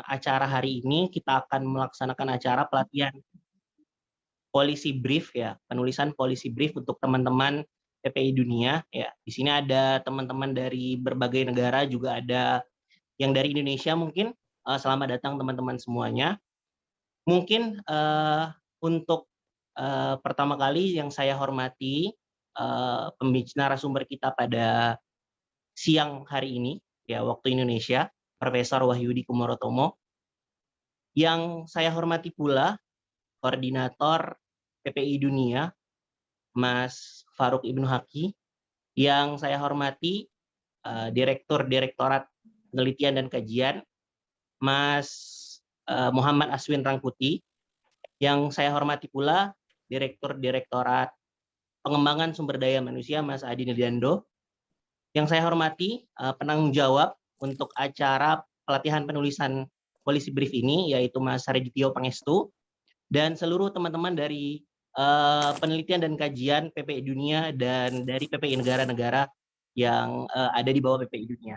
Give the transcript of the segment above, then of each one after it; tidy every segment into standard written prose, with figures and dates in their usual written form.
Acara hari ini kita akan melaksanakan acara pelatihan policy brief ya, penulisan policy brief untuk teman-teman PPI Dunia ya. Di sini ada teman-teman dari berbagai negara, juga ada yang dari Indonesia mungkin. Selamat datang teman-teman semuanya. Mungkin, untuk, pertama kali yang saya hormati, narasumber kita pada siang hari ini ya, waktu Indonesia, Profesor Wahyudi Kumorotomo. Yang saya hormati pula Koordinator PPI Dunia, Mas Farouk Ibnu Haki. Yang saya hormati Direktur Direktorat Penelitian dan Kajian, Mas Muhammad Aswin Rangkuti. Yang saya hormati pula Direktur Direktorat Pengembangan Sumber Daya Manusia, Mas Adi Nirjando. Yang saya hormati penanggung jawab untuk acara pelatihan penulisan policy brief ini, yaitu Mas Haridityo Pangestu, dan seluruh teman-teman dari penelitian dan kajian PPI Dunia dan dari PPI negara-negara yang ada di bawah PPI Dunia.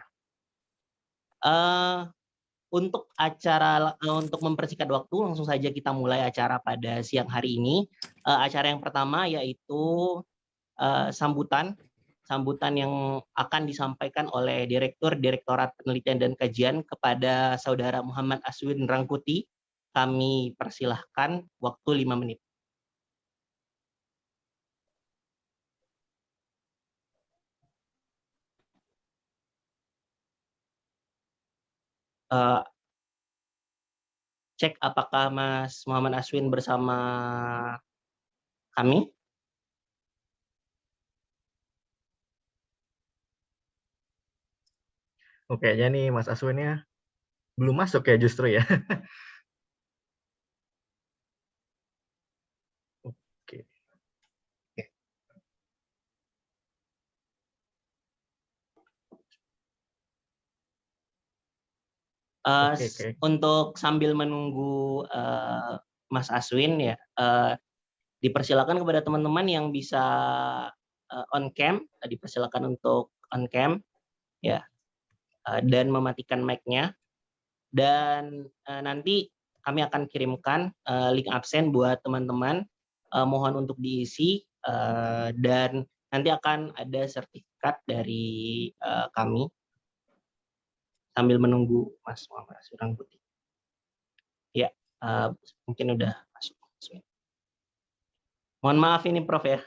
Untuk mempersingkat waktu, langsung saja kita mulai acara pada siang hari ini. Acara yang pertama yaitu sambutan yang akan disampaikan oleh Direktur Direktorat Penelitian dan Kajian kepada Saudara Muhammad Aswin Rangkuti. Kami persilahkan waktu 5 menit. Cek apakah Mas Muhammad Aswin bersama kami? Oke, kayaknya nih Mas Aswinnya belum masuk ya justru ya. Oke. Untuk sambil menunggu Mas Aswin ya, dipersilakan kepada teman-teman yang bisa on cam, dipersilakan untuk on cam ya, dan mematikan mic-nya. Dan nanti kami akan kirimkan link absen buat teman-teman, mohon untuk diisi, dan nanti akan ada sertifikat dari kami sambil menunggu Mas Muhammad Aswin Rangkuti. Ya, mungkin udah masuk. Mohon maaf ini Prof ya.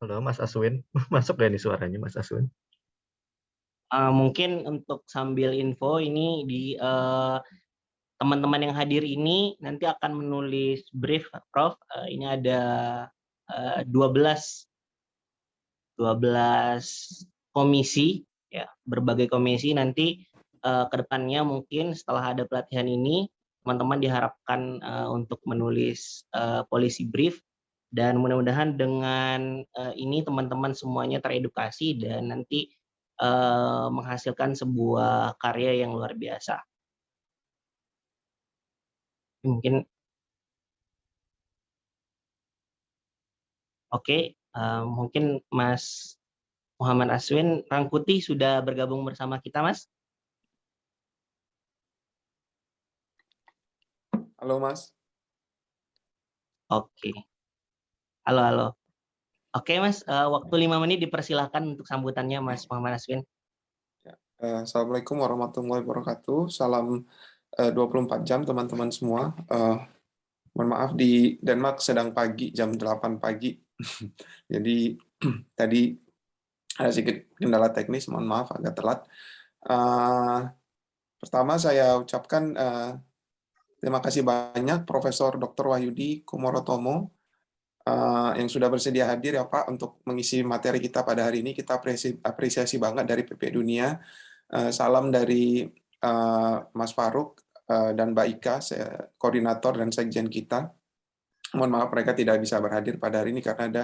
Halo Mas Aswin, masuk nggak nih suaranya Mas Aswin? Mungkin untuk sambil info ini di teman-teman yang hadir ini nanti akan menulis brief Prof. Ini ada 12 komisi ya, berbagai komisi. Nanti kedepannya mungkin setelah ada pelatihan ini teman-teman diharapkan untuk menulis policy brief, dan mudah-mudahan dengan ini teman-teman semuanya teredukasi dan nanti menghasilkan sebuah karya yang luar biasa. Mungkin oke, mungkin Mas Muhammad Aswin Rangkuti sudah bergabung bersama kita, Mas. Halo, Mas. Oke. Halo. Oke, Mas, waktu 5 menit dipersilahkan untuk sambutannya, Mas Muhammad Aswin. Assalamualaikum warahmatullahi wabarakatuh. Salam 24 jam, teman-teman semua. Mohon maaf, di Denmark sedang pagi, jam 8 pagi. Jadi, tadi ada sedikit kendala teknis, mohon maaf agak telat. Pertama, saya ucapkan terima kasih banyak Profesor Dr. Wahyudi Kumorotomo yang sudah bersedia hadir ya Pak untuk mengisi materi kita pada hari ini. Kita apresiasi banget dari PP Dunia. Salam dari Mas Faruk dan Mbak Ika, koordinator dan sekjen kita. Mohon maaf mereka tidak bisa berhadir pada hari ini karena ada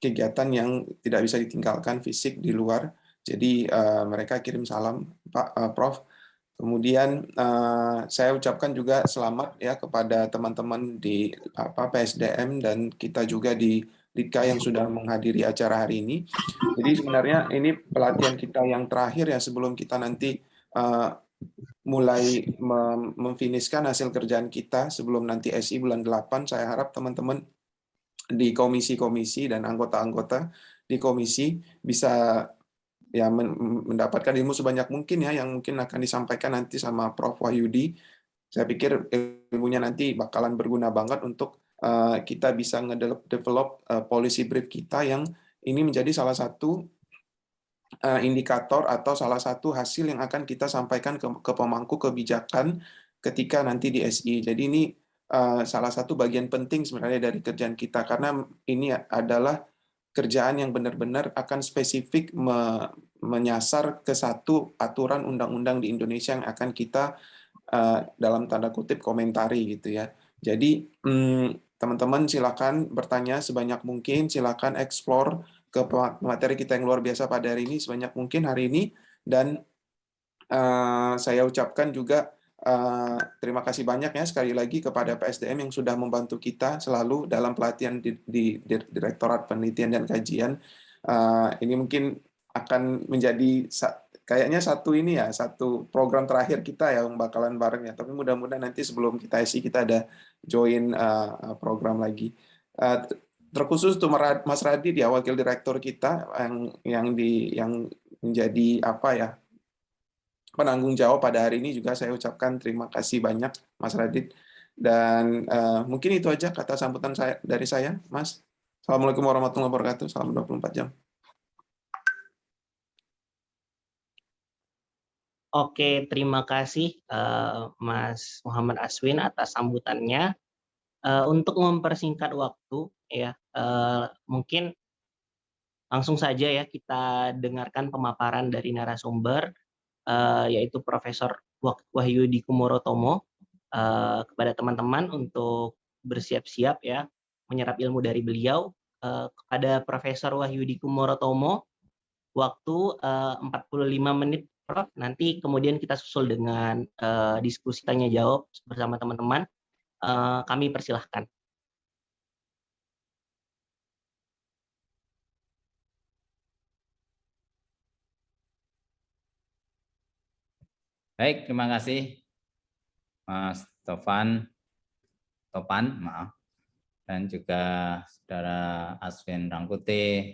kegiatan yang tidak bisa ditinggalkan fisik di luar. Jadi mereka kirim salam Pak Prof. Kemudian saya ucapkan juga selamat ya kepada teman-teman di PSDM dan kita juga di Lidka yang sudah menghadiri acara hari ini. Jadi sebenarnya ini pelatihan kita yang terakhir ya sebelum kita nanti mulai memfinishkan hasil kerjaan kita sebelum nanti SI bulan 8. Saya harap teman-teman di komisi-komisi dan anggota-anggota di komisi bisa ya mendapatkan ilmu sebanyak mungkin ya yang mungkin akan disampaikan nanti sama Prof. Wahyudi. Saya pikir ilmunya nanti bakalan berguna banget untuk kita bisa ngedevelop policy brief kita yang ini menjadi salah satu indikator atau salah satu hasil yang akan kita sampaikan ke pemangku kebijakan ketika nanti di SI. Jadi ini salah satu bagian penting sebenarnya dari kerjaan kita karena ini adalah kerjaan yang benar-benar akan spesifik menyasar ke satu aturan undang-undang di Indonesia yang akan kita dalam tanda kutip komentari gitu ya. Jadi teman-teman silakan bertanya sebanyak mungkin, silakan explore ke materi kita yang luar biasa pada hari ini sebanyak mungkin hari ini dan saya ucapkan juga terima kasih banyak ya sekali lagi kepada PSDM yang sudah membantu kita selalu dalam pelatihan di Direktorat Penelitian dan Kajian. Ini mungkin akan menjadi kayaknya satu program terakhir kita ya yang bakalan bareng ya. Tapi mudah-mudahan nanti sebelum kita SI kita ada join program lagi. Terkhusus untuk Mas Radit ya wakil direktur kita yang menjadi penanggung jawab pada hari ini juga saya ucapkan terima kasih banyak Mas Radit dan mungkin itu aja kata sambutan dari saya Mas. Assalamualaikum warahmatullahi wabarakatuh. Salam 24 jam. Oke, terima kasih Mas Muhammad Aswin atas sambutannya. Untuk mempersingkat waktu ya, mungkin langsung saja ya kita dengarkan pemaparan dari narasumber yaitu Profesor Wahyudi Kumorotomo kepada teman-teman untuk bersiap-siap ya menyerap ilmu dari beliau. Kepada Profesor Wahyudi Kumorotomo waktu 45 menit Prof. Nanti kemudian kita susul dengan diskusi tanya jawab bersama teman-teman. Kami persilahkan. Baik, terima kasih Mas Topan, maaf, dan juga Saudara Aswin Rangkuti,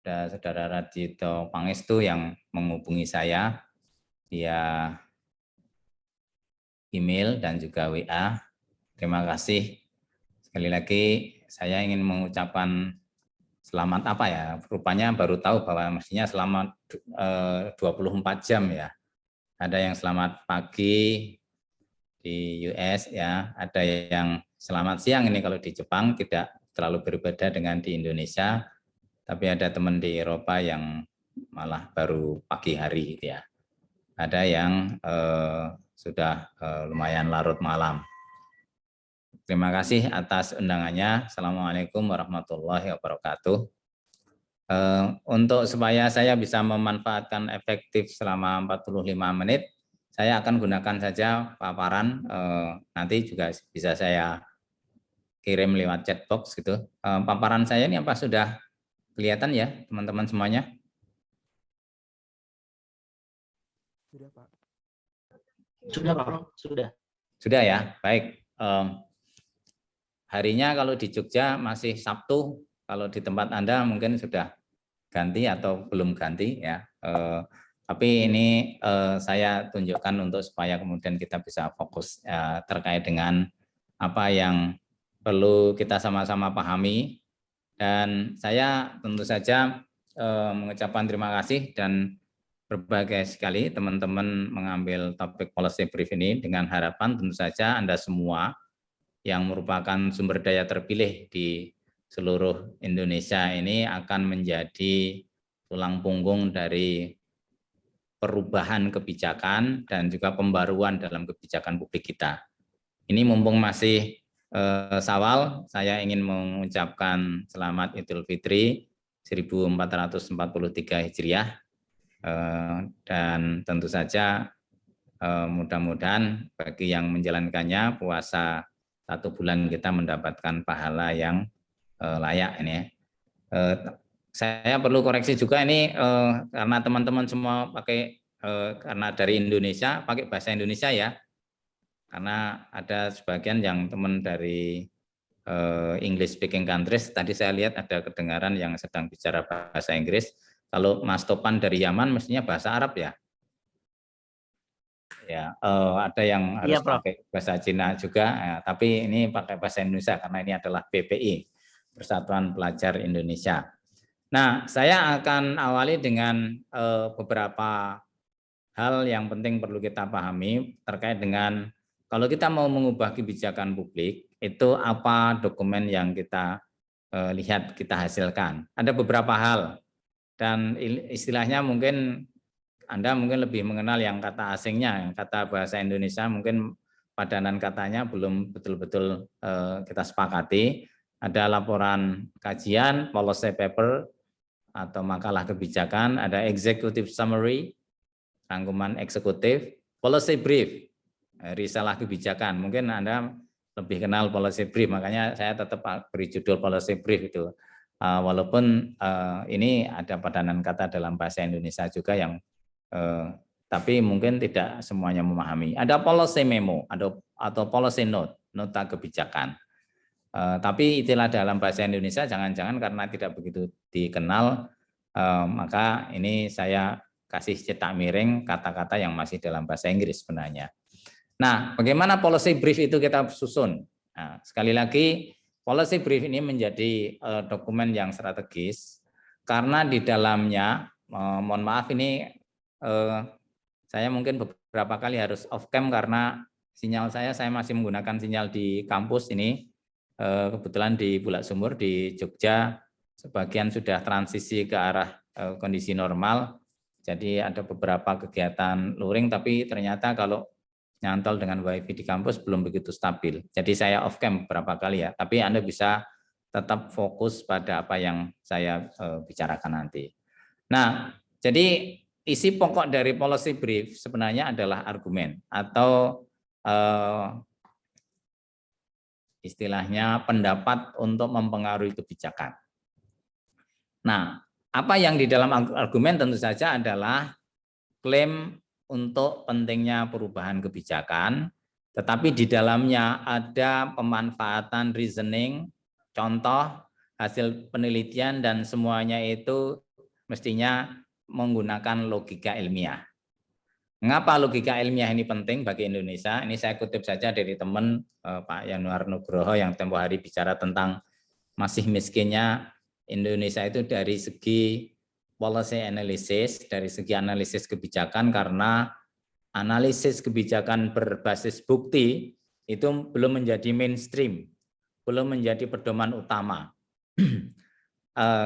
dan Saudara Radito Pangestu yang menghubungi saya via email dan juga WA. Terima kasih. Sekali lagi saya ingin mengucapkan selamat rupanya baru tahu bahwa mestinya selamat 24 jam ya. Ada yang selamat pagi di US ya, ada yang selamat siang ini kalau di Jepang tidak terlalu berbeda dengan di Indonesia, tapi ada teman di Eropa yang malah baru pagi hari gitu ya. Ada yang sudah lumayan larut malam. Terima kasih atas undangannya. Assalamualaikum warahmatullahi wabarakatuh. Untuk supaya saya bisa memanfaatkan efektif selama 45 menit, saya akan gunakan saja paparan, nanti juga bisa saya kirim lewat chat box gitu. Paparan saya ini apa sudah kelihatan ya teman-teman semuanya? Sudah Pak. Sudah Pak, sudah. Sudah ya, baik. Harinya kalau di Jogja masih Sabtu, kalau di tempat Anda mungkin sudah ganti atau belum ganti ya. Tapi ini saya tunjukkan untuk supaya kemudian kita bisa fokus terkait dengan apa yang perlu kita sama-sama pahami. Dan saya tentu saja mengucapkan terima kasih dan berbahagia sekali teman-teman mengambil topik policy brief ini dengan harapan tentu saja Anda semua yang merupakan sumber daya terpilih di seluruh Indonesia ini akan menjadi tulang punggung dari perubahan kebijakan dan juga pembaruan dalam kebijakan publik kita. Ini mumpung masih Syawal, saya ingin mengucapkan selamat Idul Fitri 1443 Hijriah, dan tentu saja mudah-mudahan bagi yang menjalankannya puasa 1 bulan kita mendapatkan pahala yang layak ini. Saya perlu koreksi juga ini karena teman-teman semua pakai karena dari Indonesia pakai bahasa Indonesia ya. Karena ada sebagian yang teman dari English speaking countries, tadi saya lihat ada kedengaran yang sedang bicara bahasa Inggris. Kalau Mas Topan dari Yaman mestinya bahasa Arab ya. Ya, ada yang harus pakai bahasa Cina juga, ya, tapi ini pakai bahasa Indonesia karena ini adalah PPI, Persatuan Pelajar Indonesia. Nah, saya akan awali dengan beberapa hal yang penting perlu kita pahami terkait dengan kalau kita mau mengubah kebijakan publik, itu apa dokumen yang kita lihat kita hasilkan. Ada beberapa hal, dan istilahnya mungkin Anda mungkin lebih mengenal yang kata asingnya, yang kata bahasa Indonesia mungkin padanan katanya belum betul-betul kita sepakati. Ada laporan kajian, policy paper, atau makalah kebijakan, ada executive summary, rangkuman eksekutif, policy brief, risalah kebijakan. Mungkin Anda lebih kenal policy brief, makanya saya tetap beri judul policy brief itu. Walaupun ini ada padanan kata dalam bahasa Indonesia juga yang tapi mungkin tidak semuanya memahami. Ada policy memo atau policy note, nota kebijakan. Tapi istilah dalam bahasa Indonesia jangan-jangan karena tidak begitu dikenal, maka ini saya kasih cetak miring kata-kata yang masih dalam bahasa Inggris sebenarnya. Nah, bagaimana policy brief itu kita susun? Nah, sekali lagi, policy brief ini menjadi dokumen yang strategis karena di dalamnya, mohon maaf ini saya mungkin beberapa kali harus off cam karena sinyal saya masih menggunakan sinyal di kampus ini. Kebetulan di Bulak Sumur di Jogja sebagian sudah transisi ke arah kondisi normal. Jadi ada beberapa kegiatan luring tapi ternyata kalau nyantol dengan wifi di kampus belum begitu stabil. Jadi saya off cam beberapa kali ya, tapi Anda bisa tetap fokus pada apa yang saya bicarakan nanti. Nah, jadi isi pokok dari policy brief sebenarnya adalah argumen atau istilahnya pendapat untuk mempengaruhi kebijakan. Nah, apa yang di dalam argumen tentu saja adalah klaim untuk pentingnya perubahan kebijakan, tetapi di dalamnya ada pemanfaatan reasoning, contoh, hasil penelitian, dan semuanya itu mestinya menggunakan logika ilmiah. Mengapa logika ilmiah ini penting bagi Indonesia? Ini saya kutip saja dari teman Pak Yanuar Nugroho yang tempo hari bicara tentang masih miskinnya Indonesia itu dari segi policy analysis, dari segi analisis kebijakan, karena analisis kebijakan berbasis bukti itu belum menjadi mainstream, belum menjadi pedoman utama.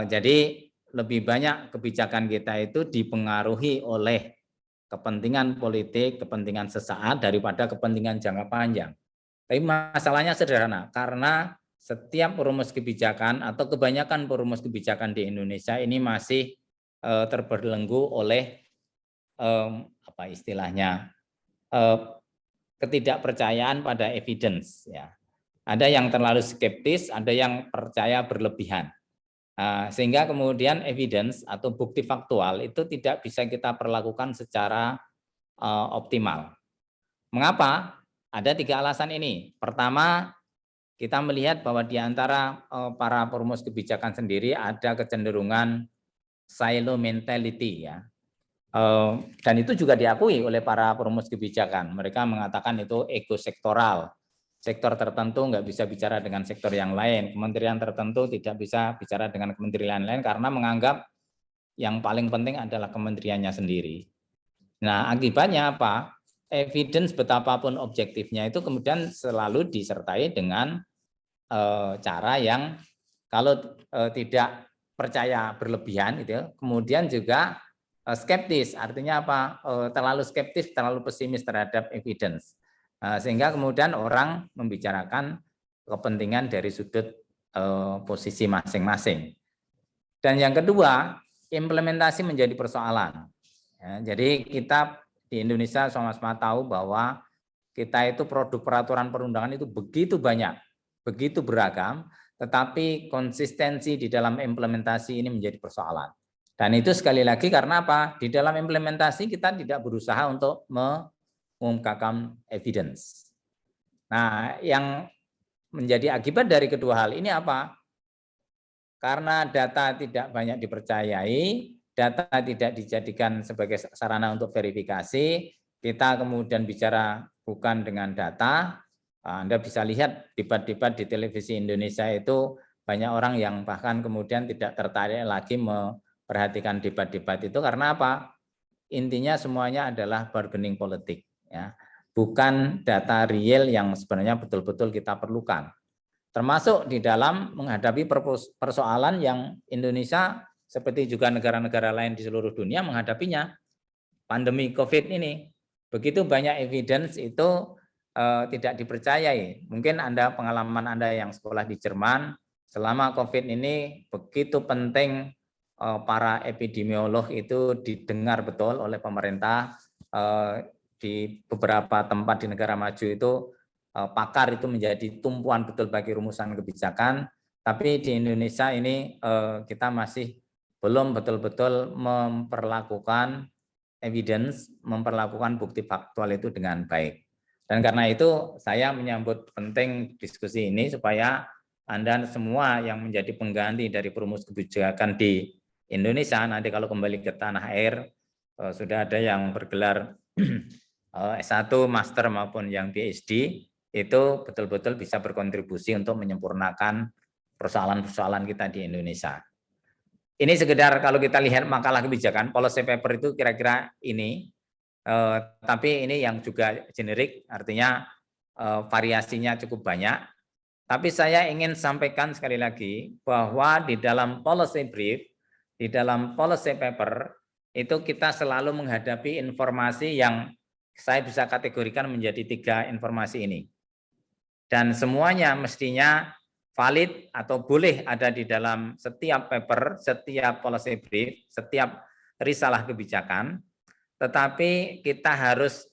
Jadi lebih banyak kebijakan kita itu dipengaruhi oleh kepentingan politik, kepentingan sesaat daripada kepentingan jangka panjang. Tapi masalahnya sederhana, karena setiap perumus kebijakan atau kebanyakan perumus kebijakan di Indonesia ini masih terbelenggu oleh apa istilahnya ketidakpercayaan pada evidence. Ya. Ada yang terlalu skeptis, ada yang percaya berlebihan. Sehingga kemudian evidence atau bukti faktual itu tidak bisa kita perlakukan secara optimal. Mengapa? Ada 3 alasan ini. Pertama, kita melihat bahwa di antara para perumus kebijakan sendiri ada kecenderungan silo mentality ya. Dan itu juga diakui oleh para perumus kebijakan. Mereka mengatakan itu ego sektoral. Sektor tertentu nggak bisa bicara dengan sektor yang lain, kementerian tertentu tidak bisa bicara dengan kementerian lain karena menganggap yang paling penting adalah kementeriannya sendiri. Nah, akibatnya apa? Evidence betapapun objektifnya itu kemudian selalu disertai dengan cara yang Kalau tidak percaya berlebihan gitu ya. Kemudian juga skeptis, artinya apa? Terlalu skeptis, terlalu pesimis terhadap evidence. Sehingga kemudian orang membicarakan kepentingan dari sudut posisi masing-masing. Dan yang kedua, implementasi menjadi persoalan. Ya, jadi kita di Indonesia sama-sama tahu bahwa kita itu produk peraturan perundangan itu begitu banyak, begitu beragam, tetapi konsistensi di dalam implementasi ini menjadi persoalan. Dan itu sekali lagi karena apa? Di dalam implementasi kita tidak berusaha untuk mengungkapkan evidence. Nah, yang menjadi akibat dari kedua hal ini apa? Karena data tidak banyak dipercayai, data tidak dijadikan sebagai sarana untuk verifikasi, kita kemudian bicara bukan dengan data. Anda bisa lihat debat-debat di televisi Indonesia itu banyak orang yang bahkan kemudian tidak tertarik lagi memperhatikan debat-debat itu karena apa? Intinya semuanya adalah bargaining politik, ya. Bukan data real yang sebenarnya betul-betul kita perlukan. Termasuk di dalam menghadapi persoalan yang Indonesia seperti juga negara-negara lain di seluruh dunia menghadapinya, pandemi COVID ini. Begitu banyak evidence itu tidak dipercayai. Mungkin pengalaman Anda yang sekolah di Jerman, selama COVID ini begitu penting para epidemiolog itu didengar betul oleh pemerintah. Di beberapa tempat di negara maju itu pakar itu menjadi tumpuan betul bagi rumusan kebijakan, tapi di Indonesia ini kita masih belum betul-betul memperlakukan evidence, memperlakukan bukti faktual itu dengan baik. Dan karena itu saya menyambut penting diskusi ini supaya Anda semua yang menjadi pengganti dari perumus kebijakan di Indonesia, nanti kalau kembali ke tanah air, sudah ada yang bergelar S1, Master maupun yang PhD, itu betul-betul bisa berkontribusi untuk menyempurnakan persoalan-persoalan kita di Indonesia. Ini sekedar kalau kita lihat makalah kebijakan, policy paper itu kira-kira ini, tapi ini yang juga generik, artinya variasinya cukup banyak. Tapi saya ingin sampaikan sekali lagi bahwa di dalam policy brief, di dalam policy paper, itu kita selalu menghadapi informasi yang saya bisa kategorikan menjadi 3 informasi ini. Dan semuanya mestinya valid atau boleh ada di dalam setiap paper, setiap policy brief, setiap risalah kebijakan, tetapi kita harus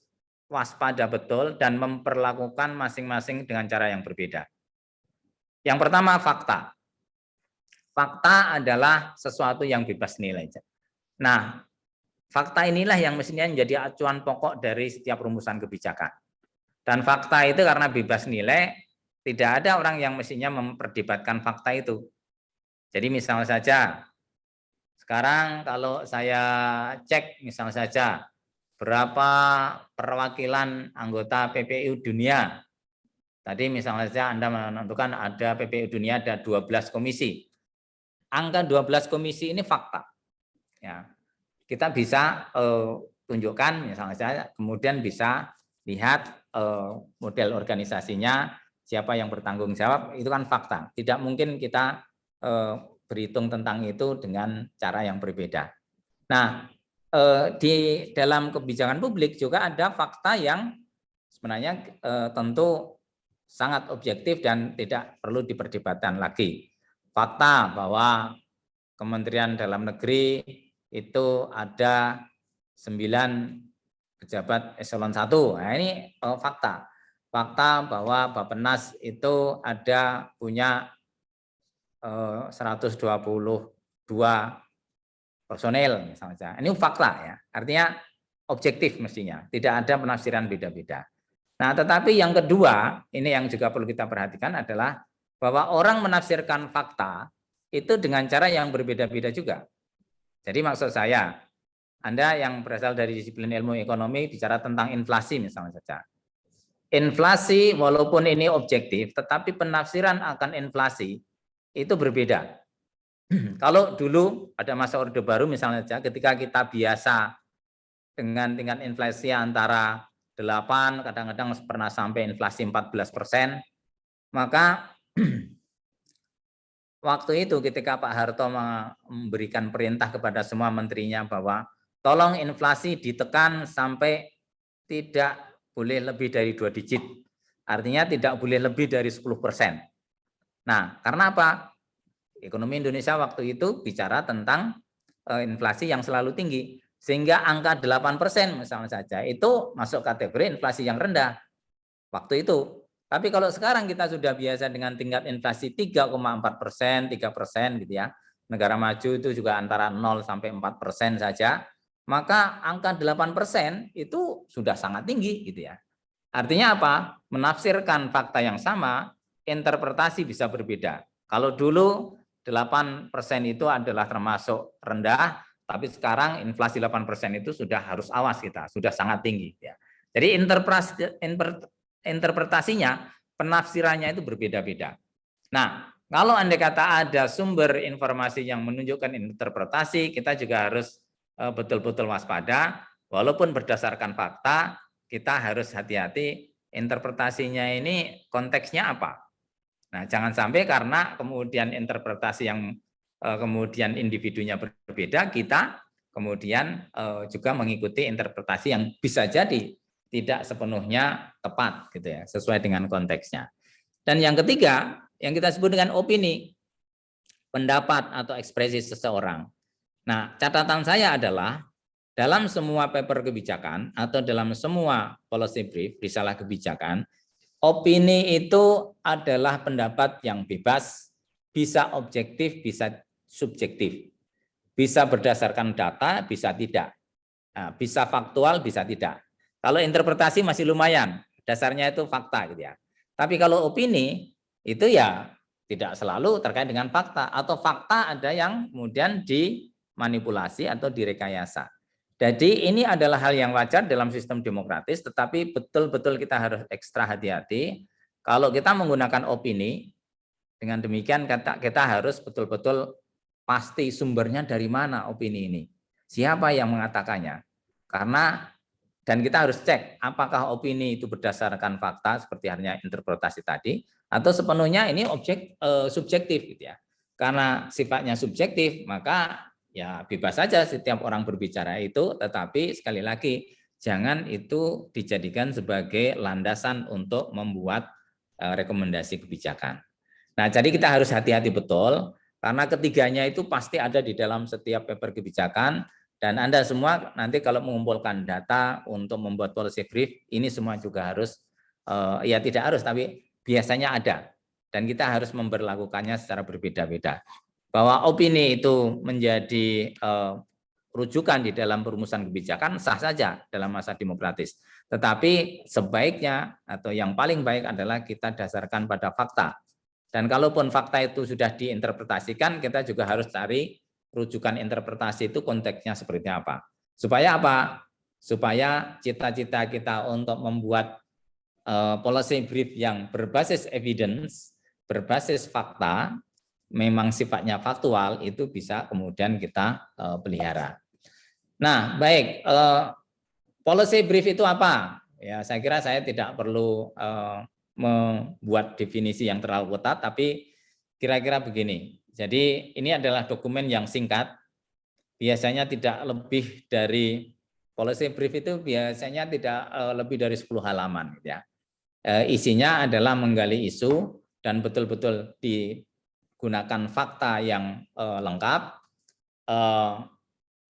waspada betul dan memperlakukan masing-masing dengan cara yang berbeda. Yang pertama, fakta. Fakta adalah sesuatu yang bebas nilai. Nah, fakta inilah yang mestinya menjadi acuan pokok dari setiap rumusan kebijakan. Dan fakta itu karena bebas nilai, tidak ada orang yang mestinya memperdebatkan fakta itu. Jadi misalnya saja, sekarang kalau saya cek misalnya saja, berapa perwakilan anggota PPU dunia. Tadi misalnya saja Anda menentukan ada PPU dunia ada 12 komisi. Angka 12 komisi ini fakta. Ya. Kita bisa tunjukkan misalnya saja, kemudian bisa lihat model organisasinya, siapa yang bertanggung jawab, itu kan fakta. Tidak mungkin kita berhitung tentang itu dengan cara yang berbeda. Nah, di dalam kebijakan publik juga ada fakta yang sebenarnya tentu sangat objektif dan tidak perlu diperdebatkan lagi. Fakta bahwa Kementerian Dalam Negeri itu ada 9 pejabat eselon 1. Nah, ini fakta. Fakta bahwa Bappenas itu punya 122 personel misalnya. Ini fakta ya. Artinya objektif mestinya, tidak ada penafsiran beda-beda. Nah, tetapi yang kedua, ini yang juga perlu kita perhatikan adalah bahwa orang menafsirkan fakta itu dengan cara yang berbeda-beda juga. Jadi maksud saya, Anda yang berasal dari disiplin ilmu ekonomi bicara tentang inflasi misalnya saja. Inflasi walaupun ini objektif, tetapi penafsiran akan inflasi itu berbeda. Kalau dulu pada masa Orde Baru misalnya saja, ketika kita biasa dengan tingkat inflasi antara 8, kadang-kadang pernah sampai inflasi 14%, maka waktu itu ketika Pak Harto memberikan perintah kepada semua menterinya bahwa tolong inflasi ditekan sampai tidak boleh lebih dari 2 digit. Artinya tidak boleh lebih dari 10%. Nah, karena apa? Ekonomi Indonesia waktu itu bicara tentang inflasi yang selalu tinggi. Sehingga angka 8% misalnya saja itu masuk kategori inflasi yang rendah waktu itu. Tapi kalau sekarang kita sudah biasa dengan tingkat inflasi 3,4%, 3% gitu ya. Negara maju itu juga antara 0 sampai 4% saja. Maka angka 8% itu sudah sangat tinggi gitu ya. Artinya apa? Menafsirkan fakta yang sama, interpretasi bisa berbeda. Kalau dulu 8% itu adalah termasuk rendah, tapi sekarang inflasi 8% itu sudah harus awas kita, sudah sangat tinggi ya. Jadi interpretasinya, penafsirannya itu berbeda-beda. Nah, kalau andai kata ada sumber informasi yang menunjukkan interpretasi, kita juga harus betul-betul waspada, walaupun berdasarkan fakta, kita harus hati-hati interpretasinya ini konteksnya apa. Nah, jangan sampai karena kemudian interpretasi yang kemudian individunya berbeda, kita kemudian juga mengikuti interpretasi yang bisa jadi tidak sepenuhnya tepat gitu ya, sesuai dengan konteksnya. Dan yang ketiga, yang kita sebut dengan opini, pendapat atau ekspresi seseorang. Nah, catatan saya adalah dalam semua paper kebijakan atau dalam semua policy brief, risalah kebijakan, opini itu adalah pendapat yang bebas, bisa objektif, bisa subjektif. Bisa berdasarkan data, bisa tidak. Nah, bisa faktual, bisa tidak. Kalau interpretasi masih lumayan, dasarnya itu fakta gitu ya. Tapi kalau opini itu ya tidak selalu terkait dengan fakta, atau fakta ada yang kemudian dimanipulasi atau direkayasa. Jadi ini adalah hal yang wajar dalam sistem demokratis, tetapi betul-betul kita harus ekstra hati-hati. Kalau kita menggunakan opini, dengan demikian kita harus betul-betul pasti sumbernya dari mana opini ini. Siapa yang mengatakannya? Karena dan kita harus cek apakah opini itu berdasarkan fakta seperti halnya interpretasi tadi, atau sepenuhnya ini subjektif gitu ya. Karena sifatnya subjektif, maka ya bebas saja setiap orang berbicara itu, tetapi sekali lagi jangan itu dijadikan sebagai landasan untuk membuat rekomendasi kebijakan. Nah, jadi kita harus hati-hati betul, karena ketiganya itu pasti ada di dalam setiap paper kebijakan. Dan Anda semua nanti kalau mengumpulkan data untuk membuat policy brief, ini semua juga harus, ya tidak harus, tapi biasanya ada. Dan kita harus memperlakukannya secara berbeda-beda. Bahwa opini itu menjadi rujukan di dalam perumusan kebijakan sah saja dalam masa demokratis. Tetapi sebaiknya atau yang paling baik adalah kita dasarkan pada fakta. Dan kalaupun fakta itu sudah diinterpretasikan, kita juga harus cari rujukan interpretasi itu konteksnya seperti apa. Supaya apa? Supaya cita-cita kita untuk membuat policy brief yang berbasis evidence, berbasis fakta, memang sifatnya faktual, itu bisa kemudian kita pelihara. Nah, baik, policy brief itu apa? Ya, saya kira saya tidak perlu membuat definisi yang terlalu ketat, tapi kira-kira begini. Jadi ini adalah dokumen yang singkat, biasanya tidak lebih dari, policy brief itu biasanya tidak lebih dari 10 halaman. Ya. Isinya adalah menggali isu dan betul-betul digunakan fakta yang lengkap.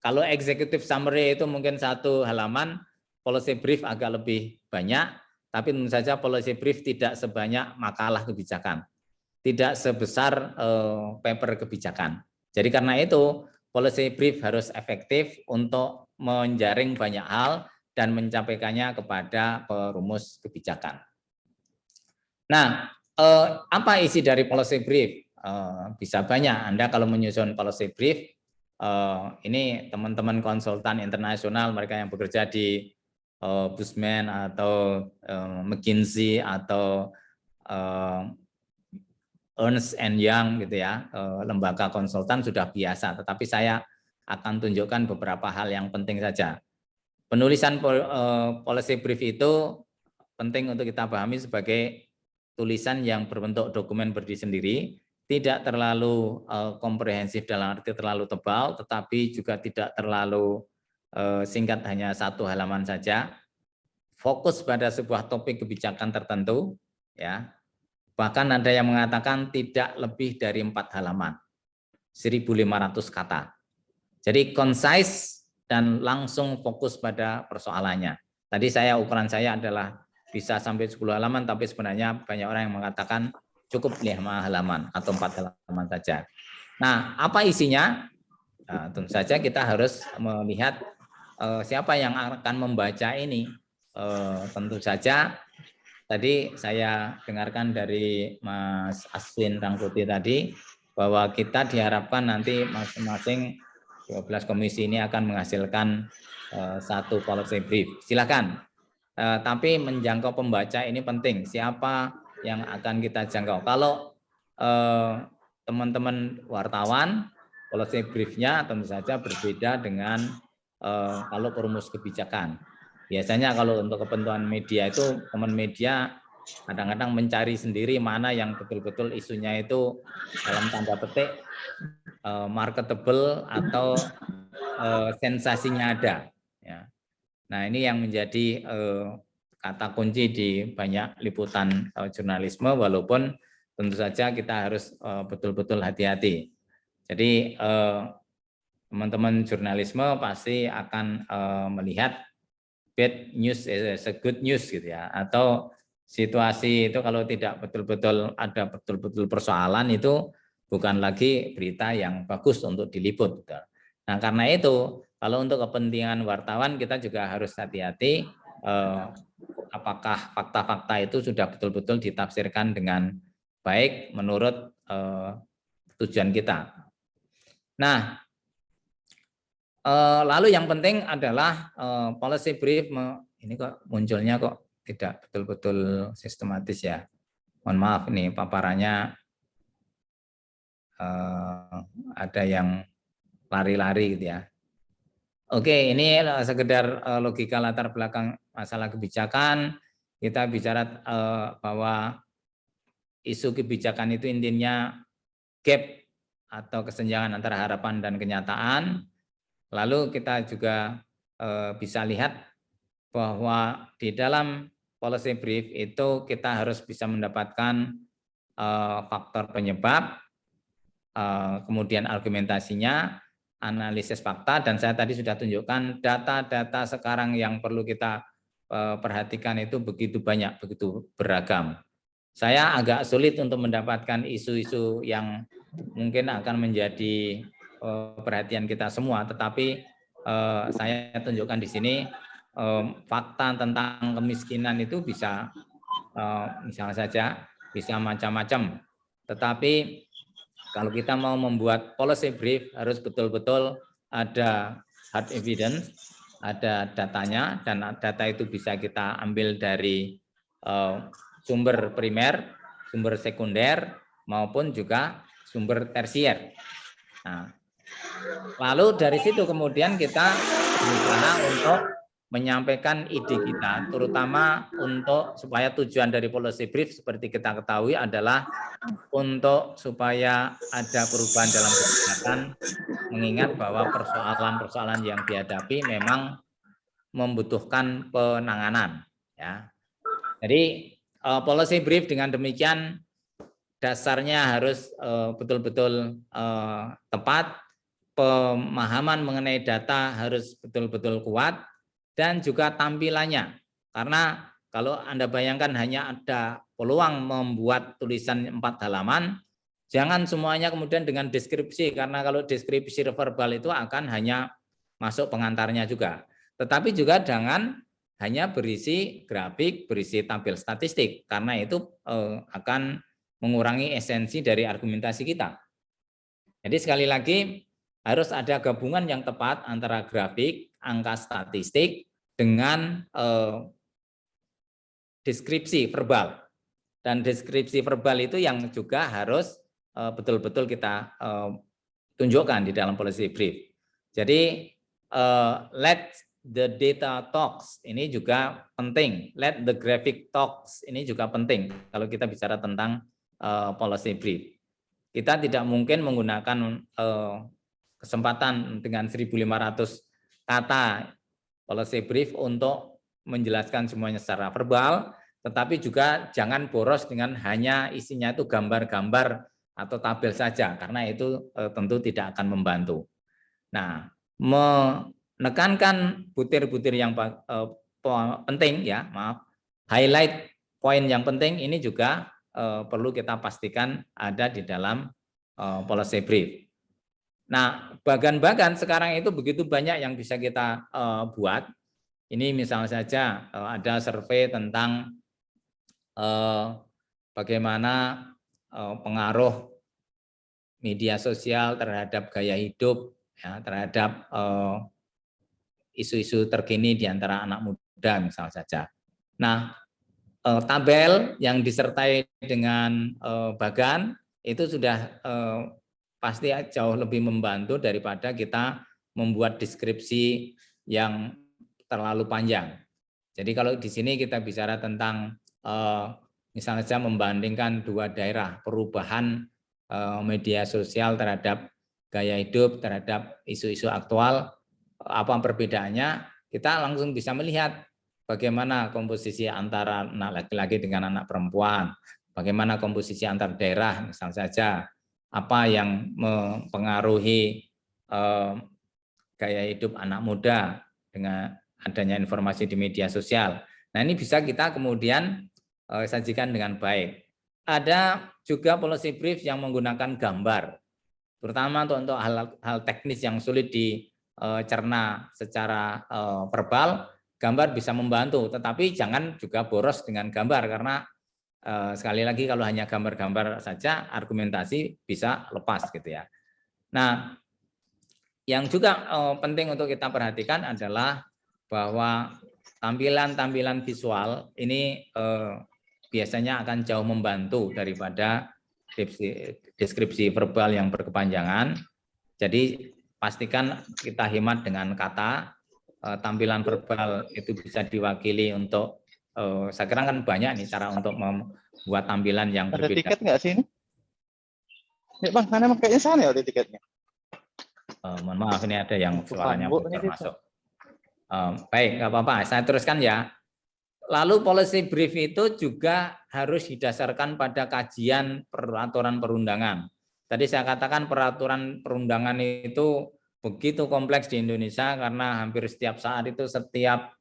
Kalau executive summary itu mungkin 1 halaman, policy brief agak lebih banyak, tapi tentu saja policy brief tidak sebanyak makalah kebijakan. Tidak sebesar paper kebijakan. Jadi karena itu policy brief harus efektif untuk menjaring banyak hal dan menyampaikannya kepada perumus kebijakan. Nah, apa isi dari policy brief? Bisa banyak. Anda kalau menyusun policy brief, ini teman-teman konsultan internasional, mereka yang bekerja di Busman atau McKinsey atau Ernst & Young gitu ya, lembaga konsultan sudah biasa, tetapi saya akan tunjukkan beberapa hal yang penting saja. Penulisan policy brief itu penting untuk kita pahami sebagai tulisan yang berbentuk dokumen berdiri sendiri, tidak terlalu komprehensif dalam arti terlalu tebal, tetapi juga tidak terlalu singkat, hanya 1 halaman saja. Fokus pada sebuah topik kebijakan tertentu, ya. Bahkan ada yang mengatakan tidak lebih dari 4 halaman, 1.500 kata. Jadi concise dan langsung fokus pada persoalannya. Tadi ukuran saya adalah bisa sampai 10 halaman, tapi sebenarnya banyak orang yang mengatakan cukup 5 halaman atau 4 halaman saja. Nah, apa isinya? Nah, tentu saja kita harus melihat siapa yang akan membaca ini. Tentu saja tadi saya dengarkan dari Mas Aswin Rangkuti tadi bahwa kita diharapkan nanti masing-masing 12 komisi ini akan menghasilkan 1 policy brief. Silakan. Tapi menjangkau pembaca ini penting. Siapa yang akan kita jangkau? Kalau teman-teman wartawan, policy briefnya tentu saja berbeda dengan kalau perumus kebijakan. Biasanya kalau untuk kepentingan media itu, teman media kadang-kadang mencari sendiri mana yang betul-betul isunya itu dalam tanda petik marketable atau sensasinya ada. Ya. Nah, ini yang menjadi kata kunci di banyak liputan jurnalisme, walaupun tentu saja kita harus betul-betul hati-hati. Jadi teman-teman jurnalisme pasti akan melihat bad news is a good news gitu ya, atau situasi itu kalau tidak betul-betul ada betul-betul persoalan itu bukan lagi berita yang bagus untuk diliput. Nah, karena itu kalau untuk kepentingan wartawan kita juga harus hati-hati apakah fakta-fakta itu sudah betul-betul ditafsirkan dengan baik menurut tujuan kita. Nah, lalu yang penting adalah policy brief. Ini kok munculnya kok tidak betul-betul sistematis ya. Mohon maaf nih paparannya ada yang lari-lari gitu ya. Oke, ini sekedar logika latar belakang masalah kebijakan. Kita bicara bahwa isu kebijakan itu intinya gap atau kesenjangan antara harapan dan kenyataan. Lalu kita juga bisa lihat bahwa di dalam policy brief itu kita harus bisa mendapatkan faktor penyebab, kemudian argumentasinya, analisis fakta, dan saya tadi sudah tunjukkan data-data sekarang yang perlu kita perhatikan itu begitu banyak, begitu beragam. Saya agak sulit untuk mendapatkan isu-isu yang mungkin akan menjadi perhatian kita semua, tetapi saya tunjukkan di sini fakta tentang kemiskinan itu bisa misalnya saja bisa macam-macam, tetapi kalau kita mau membuat policy brief harus betul-betul ada hard evidence, ada datanya, dan data itu bisa kita ambil dari sumber primer, sumber sekunder, maupun juga sumber tersier. Nah, lalu dari situ kemudian kita berusaha untuk menyampaikan ide kita, terutama untuk supaya tujuan dari policy brief seperti kita ketahui adalah untuk supaya ada perubahan dalam kebijakan, mengingat bahwa persoalan-persoalan yang dihadapi memang membutuhkan penanganan. Ya. Jadi policy brief dengan demikian dasarnya harus betul-betul tepat, pemahaman mengenai data harus betul-betul kuat, dan juga tampilannya. Karena kalau Anda bayangkan hanya ada peluang membuat tulisan 4 halaman, jangan semuanya kemudian dengan deskripsi, karena kalau deskripsi verbal itu akan hanya masuk pengantarnya juga. Tetapi juga jangan hanya berisi grafik, berisi tabel statistik, karena itu akan mengurangi esensi dari argumentasi kita. Jadi sekali lagi harus ada gabungan yang tepat antara grafik, angka statistik dengan deskripsi verbal. Dan deskripsi verbal itu yang juga harus betul-betul kita tunjukkan di dalam policy brief. Jadi let the data talks ini juga penting. Let the graphic talks ini juga penting kalau kita bicara tentang policy brief. kita tidak mungkin menggunakan kesempatan dengan 1.500 kata policy brief untuk menjelaskan semuanya secara verbal, tetapi juga jangan boros dengan hanya isinya itu gambar-gambar atau tabel saja, karena itu tentu tidak akan membantu. Nah, menekankan butir-butir yang penting ya, highlight poin yang penting ini juga perlu kita pastikan ada di dalam policy brief. Nah, bagan-bagan sekarang itu begitu banyak yang bisa kita buat. Ini misalnya saja ada survei tentang bagaimana pengaruh media sosial terhadap gaya hidup, ya, terhadap isu-isu terkini di antara anak muda misalnya saja. Nah, tabel yang disertai dengan bagan itu sudah pasti jauh lebih membantu daripada kita membuat deskripsi yang terlalu panjang. Jadi kalau di sini kita bicara tentang misalnya saja membandingkan dua daerah, perubahan media sosial terhadap gaya hidup, terhadap isu-isu aktual, apa perbedaannya, kita langsung bisa melihat bagaimana komposisi antara anak laki-laki dengan anak perempuan, bagaimana komposisi antar daerah, misalnya saja, apa yang mempengaruhi gaya hidup anak muda dengan adanya informasi di media sosial. Nah, ini bisa kita kemudian sajikan dengan baik. Ada juga policy brief yang menggunakan gambar, terutama untuk hal teknis yang sulit dicerna secara verbal. Gambar bisa membantu, tetapi jangan juga boros dengan gambar, karena sekali lagi kalau hanya gambar-gambar saja argumentasi bisa lepas gitu ya. Nah, yang juga penting untuk kita perhatikan adalah bahwa tampilan-tampilan visual ini biasanya akan jauh membantu daripada deskripsi verbal yang berkepanjangan. Jadi pastikan kita hemat dengan kata, tampilan verbal itu bisa diwakili untuk saya kira kan banyak nih cara untuk membuat tampilan yang ada berbeda. Tiket nggak sih ini? Ya Bang, karena kayaknya sana ya ada tiketnya. Mohon maaf, ini ada yang suaranya Bu, bocor ini masuk. Baik, nggak apa-apa, saya teruskan ya. Lalu policy brief itu juga harus didasarkan pada kajian peraturan perundangan. Tadi saya katakan peraturan perundangan itu begitu kompleks di Indonesia karena hampir setiap saat itu setiap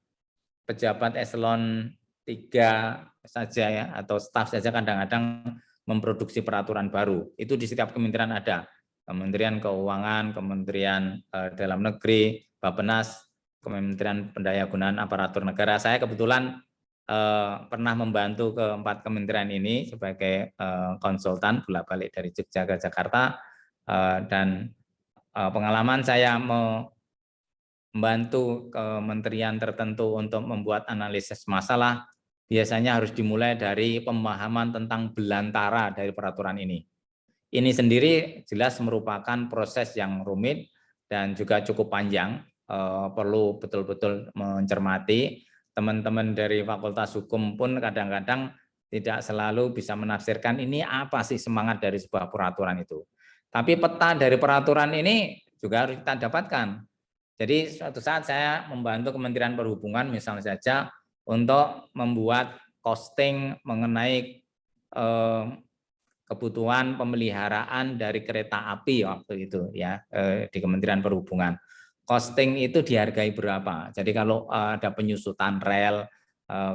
pejabat eselon 3 saja ya, atau staf saja kadang-kadang memproduksi peraturan baru. Itu di setiap kementerian ada. Kementerian Keuangan, Kementerian Dalam Negeri, Bappenas, Kementerian Pendayagunaan Aparatur Negara. Saya kebetulan pernah membantu keempat kementerian ini sebagai konsultan bolak-balik dari Jogja ke Jakarta, dan pengalaman saya membantu kementerian tertentu untuk membuat analisis masalah biasanya harus dimulai dari pemahaman tentang belantara dari peraturan ini. Ini sendiri jelas merupakan proses yang rumit dan juga cukup panjang, perlu betul-betul mencermati. Teman-teman dari Fakultas Hukum pun kadang-kadang tidak selalu bisa menafsirkan ini apa sih semangat dari sebuah peraturan itu. Tapi peta dari peraturan ini juga harus kita dapatkan. Jadi suatu saat saya membantu Kementerian Perhubungan misalnya saja untuk membuat costing mengenai kebutuhan pemeliharaan dari kereta api waktu itu ya, di Kementerian Perhubungan. Costing itu dihargai berapa? Jadi kalau ada penyusutan rel,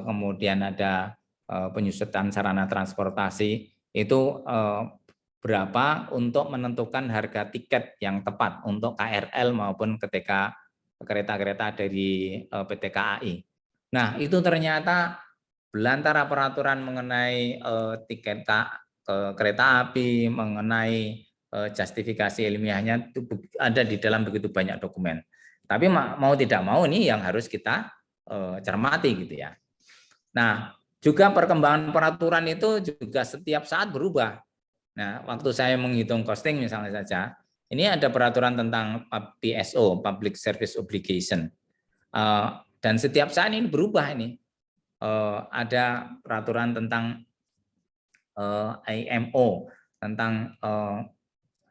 kemudian ada penyusutan sarana transportasi, itu berapa untuk menentukan harga tiket yang tepat untuk KRL maupun ketika kereta-kereta dari PT KAI. Nah, itu ternyata belantara peraturan mengenai tiket kereta api, mengenai justifikasi ilmiahnya itu ada di dalam begitu banyak dokumen. Tapi mau tidak mau ini yang harus kita cermati gitu ya. Nah, juga perkembangan peraturan itu juga setiap saat berubah. Nah, waktu saya menghitung costing misalnya saja, ini ada peraturan tentang PSO, Public Service Obligation, dan setiap saat ini berubah ini. Ada peraturan tentang IMO, tentang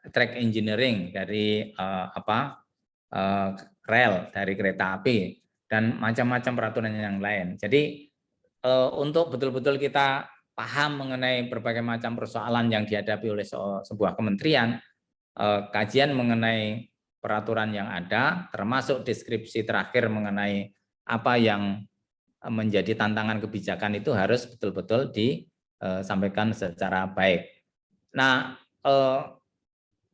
track engineering dari rel dari kereta api dan macam-macam peraturan yang lain. Jadi untuk betul-betul kita paham mengenai berbagai macam persoalan yang dihadapi oleh sebuah kementerian, kajian mengenai peraturan yang ada, termasuk deskripsi terakhir mengenai apa yang menjadi tantangan kebijakan itu harus betul-betul disampaikan secara baik. Nah,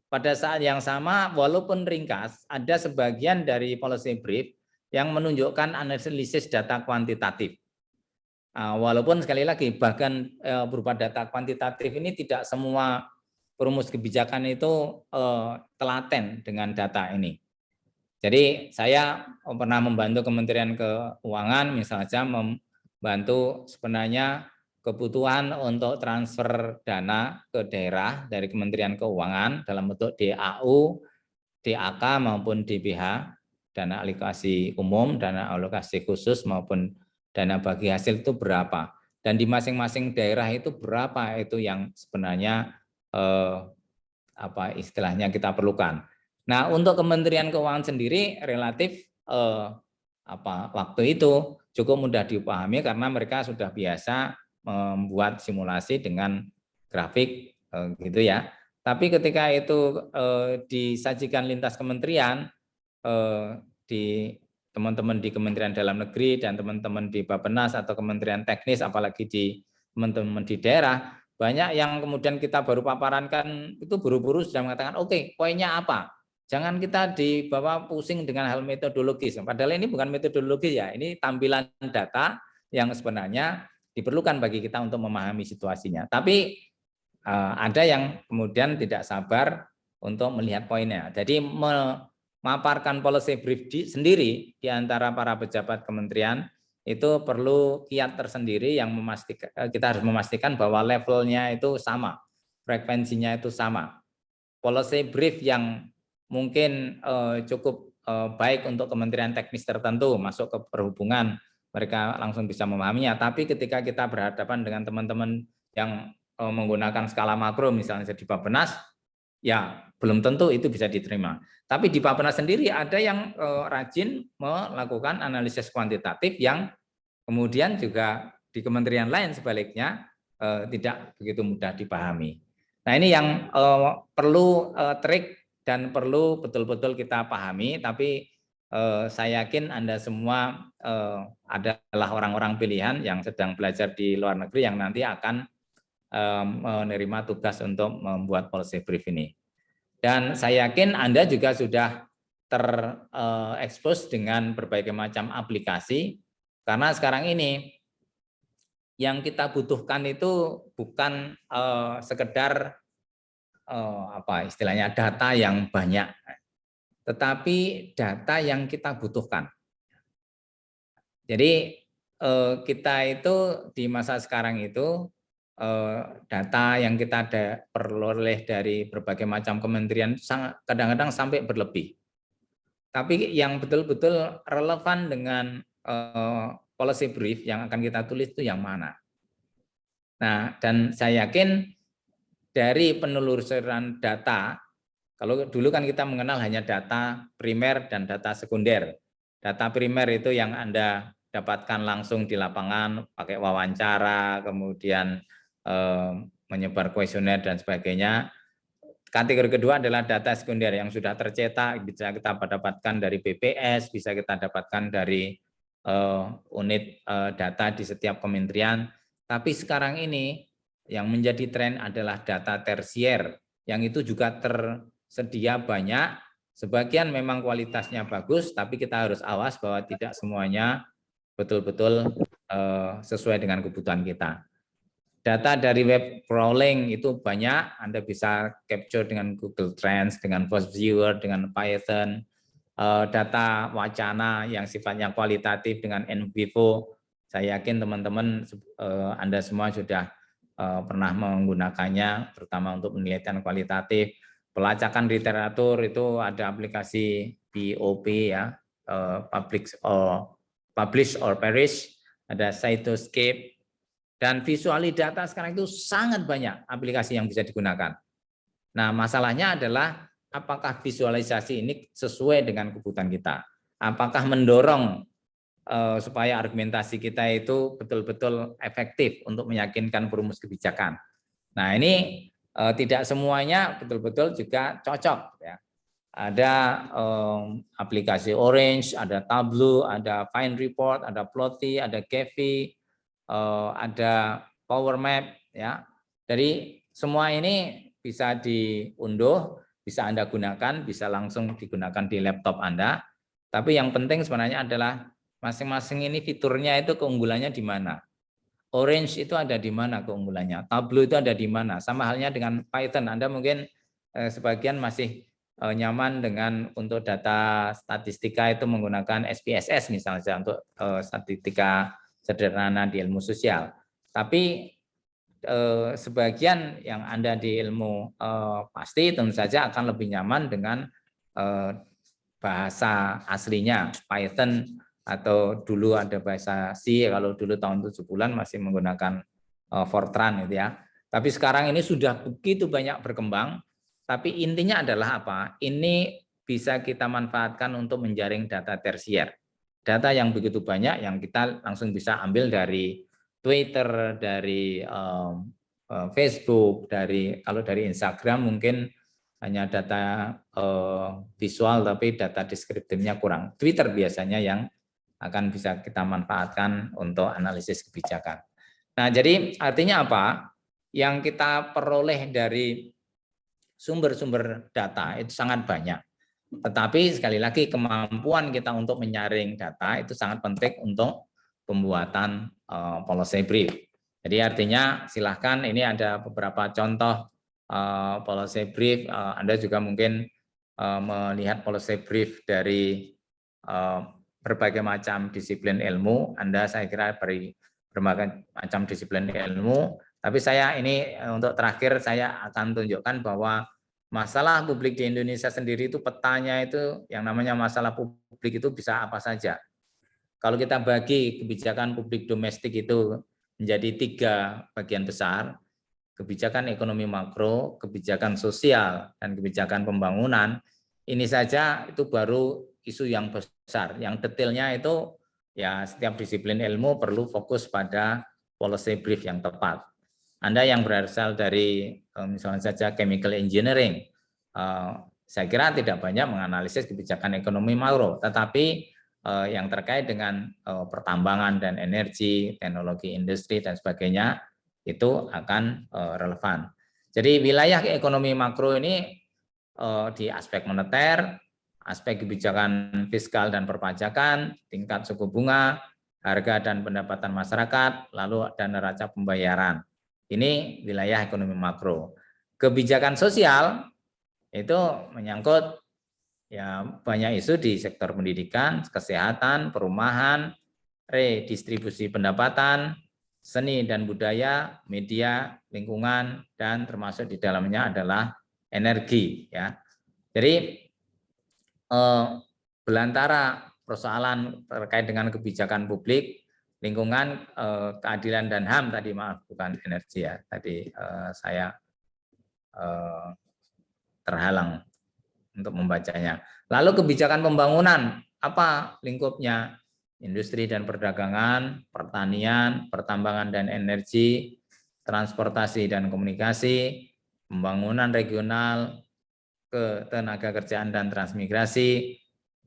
pada saat yang sama, walaupun ringkas, ada sebagian dari policy brief yang menunjukkan analisis data kuantitatif. Walaupun sekali lagi, bahkan berupa data kuantitatif ini tidak semua perumus kebijakan itu telaten dengan data ini. Jadi saya pernah membantu Kementerian Keuangan, misalnya membantu sebenarnya kebutuhan untuk transfer dana ke daerah dari Kementerian Keuangan dalam bentuk DAU, DAK maupun DBH, dana alokasi umum, dana alokasi khusus maupun dana bagi hasil itu berapa. Dan di masing-masing daerah itu berapa itu yang sebenarnya istilahnya kita perlukan. Nah, untuk Kementerian Keuangan sendiri relatif waktu itu cukup mudah dipahami karena mereka sudah biasa membuat simulasi dengan grafik gitu ya. Tapi ketika itu disajikan lintas kementerian di teman-teman di Kementerian Dalam Negeri dan teman-teman di Bappenas atau Kementerian Teknis, apalagi di teman-teman di daerah, banyak yang kemudian kita baru paparankan itu buru-buru sudah mengatakan oke, poinnya apa? Jangan kita dibawa pusing dengan hal metodologis. Padahal ini bukan metodologis ya, ini tampilan data yang sebenarnya diperlukan bagi kita untuk memahami situasinya. Tapi ada yang kemudian tidak sabar untuk melihat poinnya. Jadi memaparkan policy brief sendiri di antara para pejabat kementerian itu perlu kiat tersendiri yang memastikan kita harus memastikan bahwa levelnya itu sama, frekuensinya itu sama. Policy brief yang mungkin cukup baik untuk kementerian teknis tertentu masuk ke perhubungan, mereka langsung bisa memahaminya. Tapi ketika kita berhadapan dengan teman-teman yang menggunakan skala makro, misalnya di Bappenas, ya belum tentu itu bisa diterima. Tapi di Bappenas sendiri ada yang rajin melakukan analisis kuantitatif yang kemudian juga di kementerian lain sebaliknya tidak begitu mudah dipahami. Nah, ini yang perlu trik dan perlu betul-betul kita pahami, tapi saya yakin Anda semua adalah orang-orang pilihan yang sedang belajar di luar negeri yang nanti akan menerima tugas untuk membuat policy brief ini. Dan saya yakin Anda juga sudah terekspos dengan berbagai macam aplikasi, karena sekarang ini yang kita butuhkan itu bukan sekedar istilahnya data yang banyak, tetapi data yang kita butuhkan. Jadi kita itu di masa sekarang itu data yang kita peroleh dari berbagai macam kementerian kadang-kadang sampai berlebih. Tapi yang betul-betul relevan dengan policy brief yang akan kita tulis itu yang mana. Nah, dan saya yakin dari penelusuran data, kalau dulu kan kita mengenal hanya data primer dan data sekunder. Data primer itu yang Anda dapatkan langsung di lapangan, pakai wawancara, kemudian menyebar kuesioner dan sebagainya. Kategori kedua adalah data sekunder yang sudah tercetak, bisa kita dapatkan dari BPS, bisa kita dapatkan dari unit data di setiap kementerian. Tapi sekarang ini yang menjadi tren adalah data tersier, yang itu juga tersedia banyak, sebagian memang kualitasnya bagus, tapi kita harus awas bahwa tidak semuanya betul-betul sesuai dengan kebutuhan kita. Data dari web crawling itu banyak, Anda bisa capture dengan Google Trends, dengan Post Viewer, dengan Python, data wacana yang sifatnya kualitatif dengan NVivo. Saya yakin teman-teman Anda semua sudah pernah menggunakannya, terutama untuk penelitian kualitatif. Pelacakan literatur itu ada aplikasi POP ya, Publish or Perish, ada Cytoscape, dan visuali data sekarang itu sangat banyak aplikasi yang bisa digunakan. Nah, masalahnya adalah apakah visualisasi ini sesuai dengan kebutuhan kita? Apakah mendorong supaya argumentasi kita itu betul-betul efektif untuk meyakinkan perumus kebijakan? Nah, ini tidak semuanya betul-betul juga cocok ya. Ada aplikasi Orange, ada Tableau, ada Fine Report, ada Plotly, ada Gephi, ada Power Map ya. Jadi semua ini bisa diunduh, bisa Anda gunakan, bisa langsung digunakan di laptop Anda. Tapi yang penting sebenarnya adalah masing-masing ini fiturnya itu keunggulannya di mana. Orange itu ada di mana keunggulannya, Tableau itu ada di mana. Sama halnya dengan Python, Anda mungkin sebagian masih nyaman dengan untuk data statistika itu menggunakan SPSS misalnya untuk statistika sederhana di ilmu sosial. Tapi sebagian yang Anda di ilmu pasti tentu saja akan lebih nyaman dengan bahasa aslinya Python, atau dulu ada bahasa C, kalau dulu tahun 70-an masih menggunakan Fortran gitu ya. Tapi sekarang ini sudah begitu banyak berkembang, tapi intinya adalah apa? Ini bisa kita manfaatkan untuk menjaring data tersier. Data yang begitu banyak yang kita langsung bisa ambil dari Twitter, dari Facebook, kalau dari Instagram mungkin hanya data visual tapi data deskriptifnya kurang. Twitter biasanya yang akan bisa kita manfaatkan untuk analisis kebijakan. Nah, jadi artinya apa? Yang kita peroleh dari sumber-sumber data itu sangat banyak. Tetapi sekali lagi kemampuan kita untuk menyaring data itu sangat penting untuk pembuatan policy brief. Jadi artinya silahkan ini ada beberapa contoh policy brief. Anda juga mungkin melihat policy brief dari berbagai macam disiplin ilmu. Anda saya kira beri berbagai macam disiplin ilmu. Tapi saya ini untuk terakhir saya akan tunjukkan bahwa masalah publik di Indonesia sendiri itu petanya itu yang namanya masalah publik itu bisa apa saja. Kalau kita bagi kebijakan publik domestik itu menjadi 3 bagian besar, kebijakan ekonomi makro, kebijakan sosial, dan kebijakan pembangunan, ini saja itu baru isu yang besar. Yang detailnya itu ya setiap disiplin ilmu perlu fokus pada policy brief yang tepat. Anda yang berasal dari misalnya saja chemical engineering, saya kira tidak banyak menganalisis kebijakan ekonomi makro, tetapi yang terkait dengan pertambangan dan energi, teknologi industri dan sebagainya itu akan relevan. Jadi wilayah ekonomi makro ini di aspek moneter, aspek kebijakan fiskal dan perpajakan, tingkat suku bunga, harga dan pendapatan masyarakat, lalu dan neraca pembayaran. Ini wilayah ekonomi makro. Kebijakan sosial itu menyangkut ya banyak isu di sektor pendidikan, kesehatan, perumahan, redistribusi pendapatan, seni dan budaya, media, lingkungan, dan termasuk di dalamnya adalah energi ya. Jadi belantara persoalan terkait dengan kebijakan publik, lingkungan, keadilan dan HAM tadi, maaf bukan energi ya, tadi saya terhalang untuk membacanya. Lalu kebijakan pembangunan, apa lingkupnya? Industri dan perdagangan, pertanian, pertambangan dan energi, transportasi dan komunikasi, pembangunan regional, ketenaga kerjaan dan transmigrasi,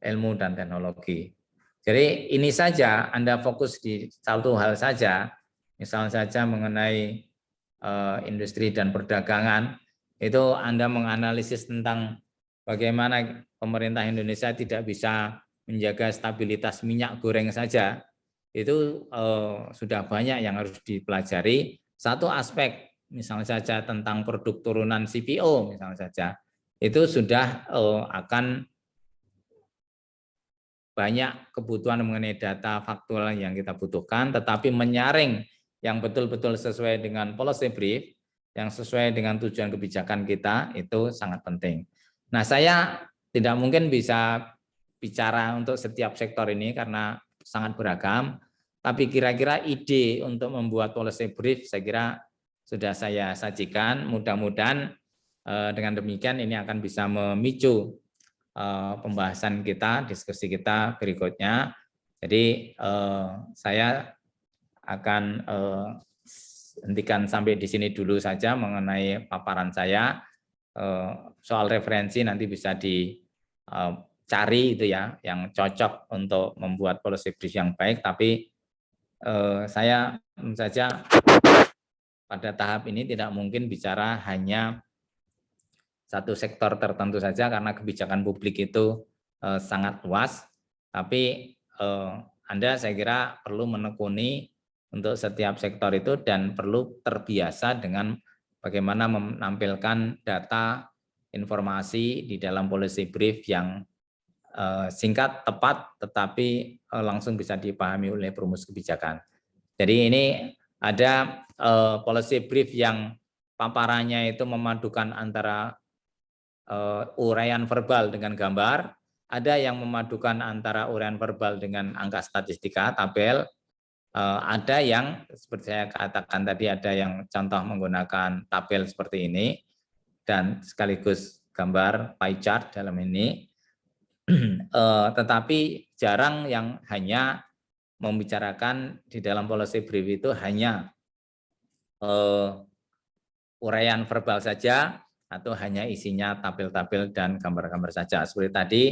ilmu dan teknologi. Jadi ini saja Anda fokus di satu hal saja, misalnya saja mengenai industri dan perdagangan, itu Anda menganalisis tentang bagaimana pemerintah Indonesia tidak bisa menjaga stabilitas minyak goreng saja, itu sudah banyak yang harus dipelajari. Satu aspek misalnya saja tentang produk turunan CPO misalnya saja, itu sudah akan banyak kebutuhan mengenai data faktual yang kita butuhkan, tetapi menyaring yang betul-betul sesuai dengan policy brief, yang sesuai dengan tujuan kebijakan kita, itu sangat penting. Nah, saya tidak mungkin bisa bicara untuk setiap sektor ini karena sangat beragam, tapi kira-kira ide untuk membuat policy brief saya kira sudah saya sajikan. Mudah-mudahan Dengan demikian ini akan bisa memicu pembahasan kita, diskusi kita berikutnya. Jadi saya akan hentikan sampai di sini dulu saja mengenai paparan saya. Soal referensi nanti bisa dicari itu ya, yang cocok untuk membuat policy brief yang baik. Tapi saya saja pada tahap ini tidak mungkin bicara hanya satu sektor tertentu saja karena kebijakan publik itu sangat luas. Tapi Anda saya kira perlu menekuni untuk setiap sektor itu dan perlu terbiasa dengan bagaimana menampilkan data, informasi di dalam policy brief yang singkat, tepat, tetapi langsung bisa dipahami oleh perumus kebijakan. Jadi ini ada policy brief yang paparannya itu memadukan antara uraian verbal dengan gambar, ada yang memadukan antara uraian verbal dengan angka statistika, tabel, ada yang seperti saya katakan tadi, ada yang contoh menggunakan tabel seperti ini, dan sekaligus gambar pie chart dalam ini, tetapi jarang yang hanya membicarakan di dalam policy brief itu hanya uraian verbal saja, atau hanya isinya tabel-tabel dan gambar-gambar saja. Seperti tadi,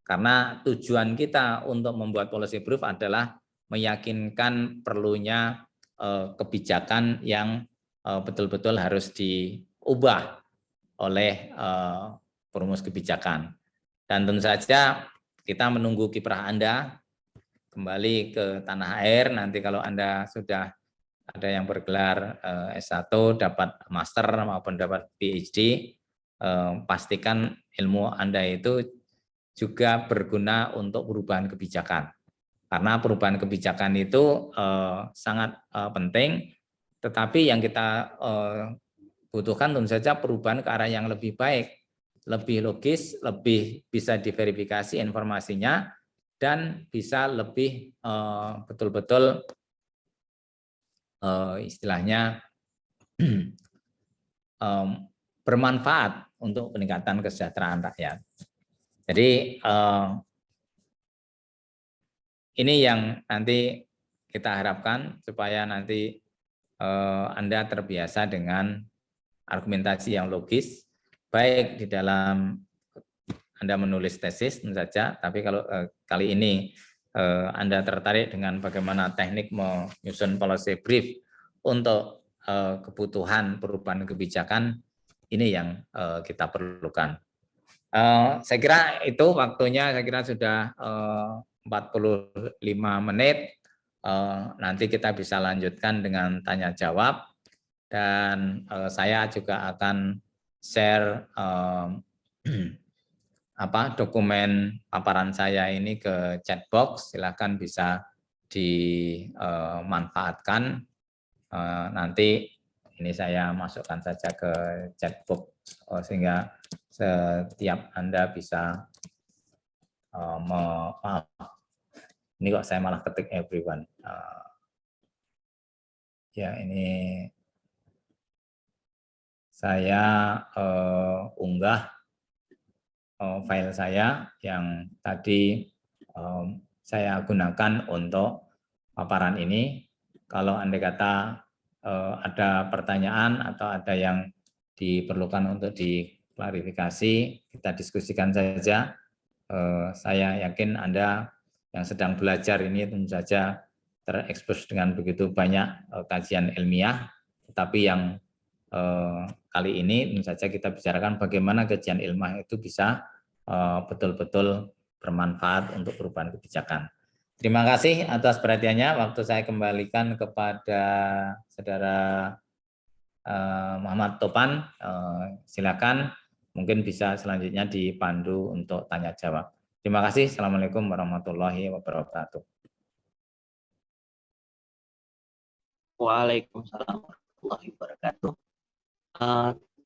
karena tujuan kita untuk membuat policy brief adalah meyakinkan perlunya kebijakan yang betul-betul harus diubah oleh perumus kebijakan. Dan tentu saja kita menunggu kiprah Anda kembali ke tanah air. Nanti kalau Anda sudah ada yang bergelar S1, dapat master maupun dapat PhD, pastikan ilmu Anda itu juga berguna untuk perubahan kebijakan. Karena perubahan kebijakan itu sangat penting, tetapi yang kita butuhkan tentu saja perubahan ke arah yang lebih baik, lebih logis, lebih bisa diverifikasi informasinya, dan bisa lebih betul-betul istilahnya bermanfaat untuk peningkatan kesejahteraan rakyat. Jadi ini yang nanti kita harapkan supaya nanti Anda terbiasa dengan argumentasi yang logis, baik di dalam Anda menulis tesis tentu saja, tapi kalau kali ini Anda tertarik dengan bagaimana teknik menyusun policy brief untuk kebutuhan perubahan kebijakan, ini yang kita perlukan. Saya kira itu waktunya, saya kira sudah 45 menit. Nanti kita bisa lanjutkan dengan tanya jawab, dan saya juga akan share dokumen paparan saya ini ke chat box. Silakan bisa dimanfaatkan. Nanti ini saya masukkan saja ke chat box sehingga setiap Anda bisa maaf, ini kok saya malah ketik everyone. Ya, ini saya unggah file saya yang tadi saya gunakan untuk paparan ini. Kalau Anda kata ada pertanyaan atau ada yang diperlukan untuk diklarifikasi, kita diskusikan saja. Saya yakin Anda yang sedang belajar ini tentu saja terekspos dengan begitu banyak kajian ilmiah, tetapi yang kali ini tentu saja kita bicarakan bagaimana kajian ilmiah itu bisa betul-betul bermanfaat untuk perubahan kebijakan. Terima kasih atas perhatiannya. Waktu saya kembalikan kepada Saudara Muhammad Topan. Silakan, mungkin bisa selanjutnya dipandu untuk tanya jawab. Terima kasih. Assalamualaikum warahmatullahi wabarakatuh. Waalaikumsalam warahmatullahi wabarakatuh.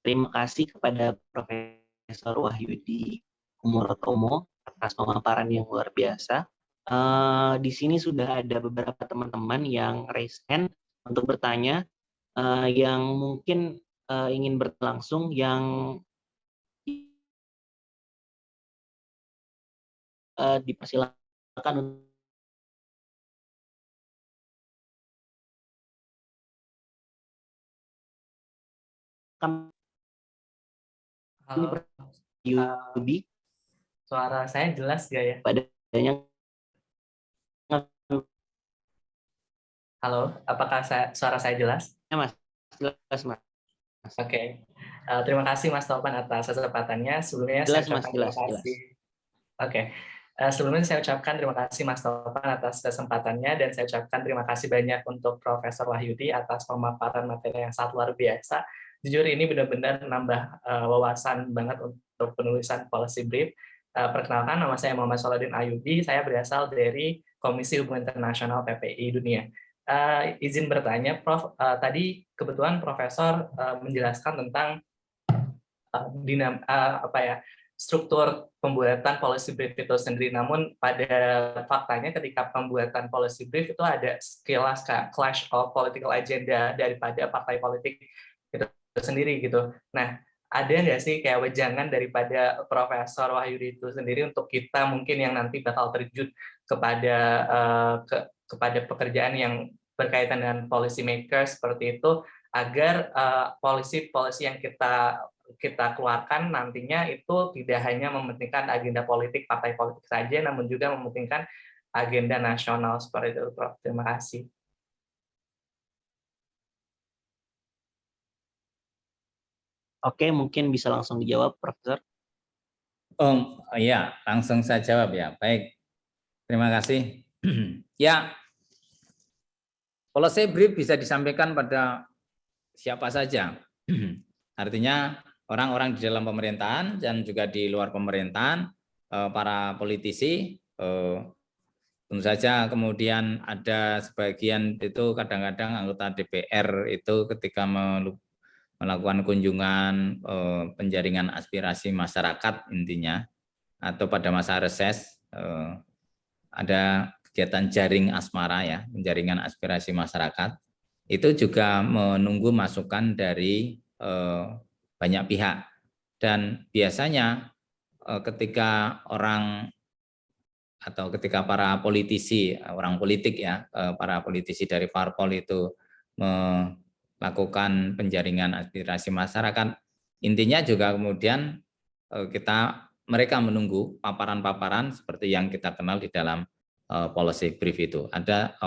Terima kasih kepada Profesor Wahyudi Kumarotomo atas pemaparan yang luar biasa. Di sini sudah ada beberapa teman-teman yang raise hand untuk bertanya, yang mungkin ingin berlangsung yang dipersilakan Halo, Yudi suara saya jelas gak ya? padanya. Halo, apakah suara saya jelas? Ya, Mas, jelas Mas. Oke. Terima kasih Mas Topan atas kesempatannya. Sebelumnya Jelas, saya Mas, ucapkan jelas, terima kasih. Oke. Sebelumnya saya ucapkan terima kasih Mas Topan atas kesempatannya, dan saya ucapkan terima kasih banyak untuk Profesor Wahyudi atas pemaparan materi yang sangat luar biasa. Jujur ini benar-benar menambah wawasan banget untuk penulisan policy brief. Perkenalkan, nama saya Muhammad Solahuddin Ayubi. Saya berasal dari Komisi Hubungan Internasional PPI Dunia. Izin bertanya, Prof. Tadi kebetulan Profesor menjelaskan tentang struktur pembuatan policy brief itu sendiri. Namun pada faktanya ketika pembuatan policy brief itu ada sekilas clash of political agenda daripada partai politik itu sendiri gitu. Nah, ada nggak sih kayak wejangan daripada Profesor Wahyudi itu sendiri untuk kita mungkin yang nanti bakal terjun kepada kepada pekerjaan yang berkaitan dengan policy maker seperti itu, agar policy yang kita keluarkan nantinya itu tidak hanya mementingkan agenda politik partai politik saja, namun juga mementingkan agenda nasional seperti itu, Prof. Terima kasih. Oke, mungkin bisa langsung dijawab, Profesor. Ya, langsung saya jawab ya. Baik, terima kasih. Ya, policy brief bisa disampaikan pada siapa saja. Artinya orang-orang di dalam pemerintahan dan juga di luar pemerintahan, para politisi, tentu saja kemudian ada sebagian itu kadang-kadang anggota DPR itu ketika melakukan kunjungan penjaringan aspirasi masyarakat intinya, atau pada masa reses ada kegiatan jaring asmara ya, penjaringan aspirasi masyarakat, itu juga menunggu masukan dari banyak pihak. Dan biasanya ketika orang atau ketika para politisi, orang politik ya, para politisi dari parpol itu melakukan penjaringan aspirasi masyarakat, intinya juga kemudian mereka menunggu paparan-paparan seperti yang kita kenal di dalam policy brief itu. Ada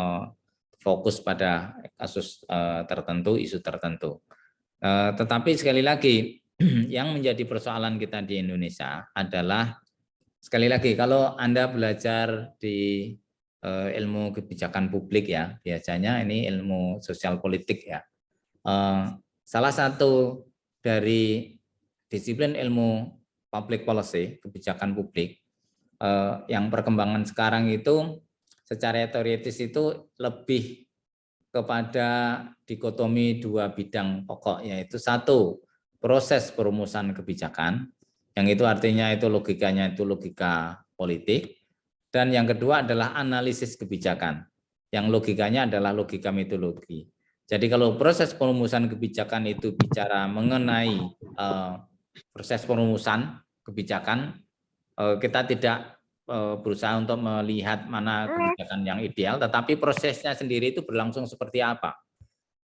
fokus pada kasus tertentu, isu tertentu. Tetapi sekali lagi, yang menjadi persoalan kita di Indonesia adalah, sekali lagi, kalau Anda belajar di ilmu kebijakan publik ya, biasanya ini ilmu sosial politik ya. Salah satu dari disiplin ilmu public policy, kebijakan publik, yang perkembangan sekarang itu secara teoritis itu lebih kepada dikotomi dua bidang pokok, yaitu satu, proses perumusan kebijakan, yang itu artinya itu logikanya itu logika politik, dan yang kedua adalah analisis kebijakan, yang logikanya adalah logika metodologi. Jadi kalau proses perumusan kebijakan itu bicara mengenai proses perumusan kebijakan, kita tidak berusaha untuk melihat mana kebijakan yang ideal, tetapi prosesnya sendiri itu berlangsung seperti apa.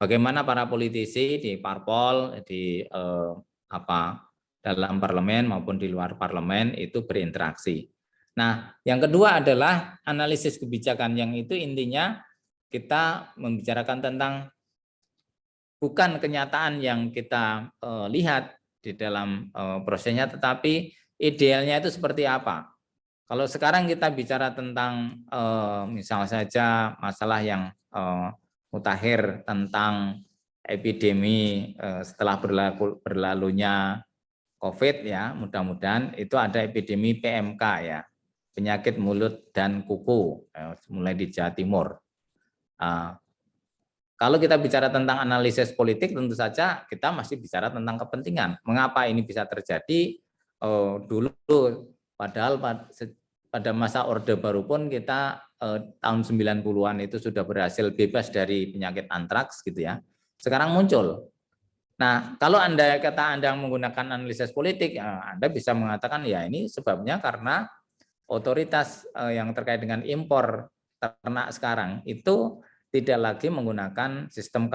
Bagaimana para politisi di parpol, di dalam parlemen maupun di luar parlemen itu berinteraksi. Nah, yang kedua adalah analisis kebijakan, yang itu intinya kita membicarakan tentang bukan kenyataan yang kita lihat di dalam prosesnya, tetapi idealnya itu seperti apa. Kalau sekarang kita bicara tentang misal saja masalah yang mutakhir tentang epidemi setelah berlalunya COVID ya, mudah-mudahan itu ada epidemi PMK ya, penyakit mulut dan kuku, mulai di Jawa Timur. Kalau kita bicara tentang analisis politik, tentu saja kita masih bicara tentang kepentingan. Mengapa ini bisa terjadi? Dulu padahal pada masa Orde Baru pun kita tahun 90-an itu sudah berhasil bebas dari penyakit antraks gitu ya. Sekarang muncul. Nah, kalau Anda menggunakan analisis politik, Anda bisa mengatakan ya ini sebabnya karena otoritas yang terkait dengan impor ternak sekarang itu tidak lagi menggunakan sistem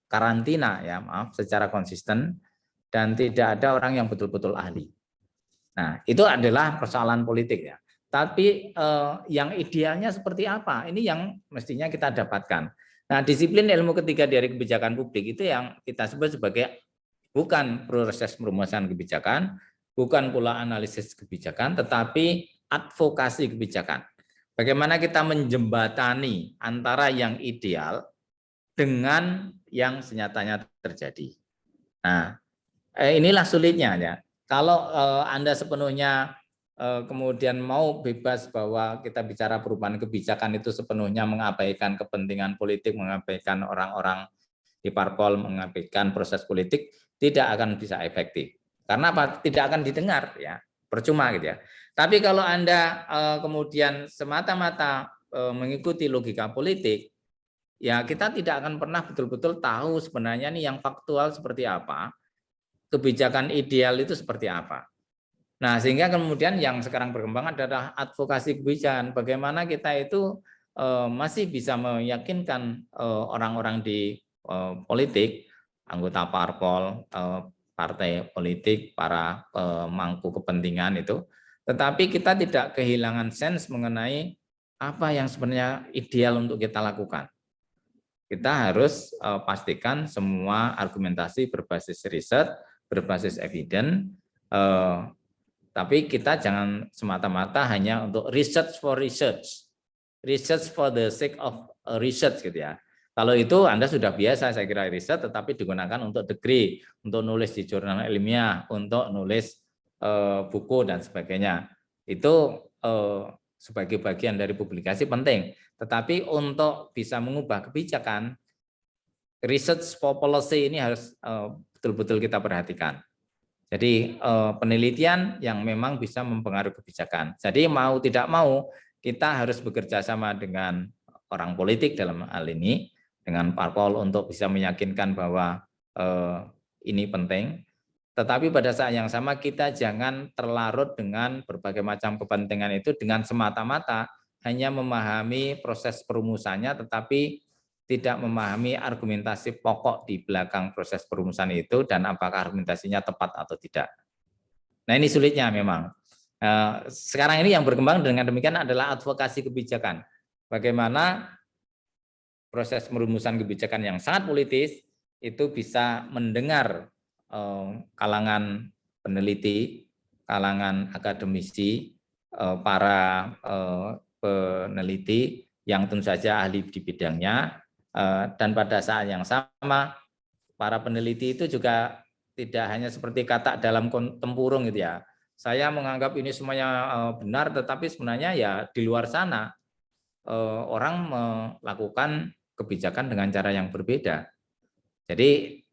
karantina ya, maaf, secara konsisten, dan tidak ada orang yang betul-betul ahli. Nah, itu adalah persoalan politik ya. Tapi yang idealnya seperti apa? Ini yang mestinya kita dapatkan. Nah, disiplin ilmu ketiga dari kebijakan publik itu yang kita sebut sebagai bukan proses perumusan kebijakan, bukan pula analisis kebijakan, tetapi advokasi kebijakan. Bagaimana kita menjembatani antara yang ideal dengan yang senyatanya terjadi. Nah, inilah sulitnya ya. Kalau Anda sepenuhnya kemudian mau bebas bahwa kita bicara perubahan kebijakan itu sepenuhnya mengabaikan kepentingan politik, mengabaikan orang-orang di parpol, mengabaikan proses politik, tidak akan bisa efektif. Karena apa? Tidak akan didengar ya, percuma gitu ya. Tapi kalau Anda kemudian semata-mata mengikuti logika politik, ya kita tidak akan pernah betul-betul tahu sebenarnya nih yang faktual seperti apa, kebijakan ideal itu seperti apa. Nah, sehingga kemudian yang sekarang berkembang adalah advokasi kebijakan. Bagaimana kita itu masih bisa meyakinkan orang-orang di politik, anggota parpol, partai politik, para pemangku kepentingan itu, tetapi kita tidak kehilangan sense mengenai apa yang sebenarnya ideal untuk kita lakukan. Kita harus pastikan semua argumentasi berbasis riset, berbasis evidence, tapi kita jangan semata-mata hanya untuk research for the sake of research gitu ya. Kalau itu Anda sudah biasa saya kira riset, tetapi digunakan untuk degree, untuk nulis di jurnal ilmiah, untuk nulis buku dan sebagainya. Itu sebagai bagian dari publikasi penting. Tetapi untuk bisa mengubah kebijakan, research for policy ini harus betul-betul kita perhatikan. Jadi penelitian yang memang bisa mempengaruhi kebijakan. Jadi mau tidak mau kita harus bekerja sama dengan orang politik dalam hal ini, dengan parpol untuk bisa meyakinkan bahwa ini penting. Tetapi pada saat yang sama kita jangan terlarut dengan berbagai macam kepentingan itu dengan semata-mata hanya memahami proses perumusannya, tetapi tidak memahami argumentasi pokok di belakang proses perumusan itu dan apakah argumentasinya tepat atau tidak. Nah, ini sulitnya memang. Sekarang ini yang berkembang dengan demikian adalah advokasi kebijakan. Bagaimana proses perumusan kebijakan yang sangat politis itu bisa mendengar kalangan peneliti, kalangan akademisi, para peneliti yang tentu saja ahli di bidangnya, dan pada saat yang sama para peneliti itu juga tidak hanya seperti kata dalam tempurung gitu ya. Saya menganggap ini semuanya benar, tetapi sebenarnya ya di luar sana orang melakukan kebijakan dengan cara yang berbeda. Jadi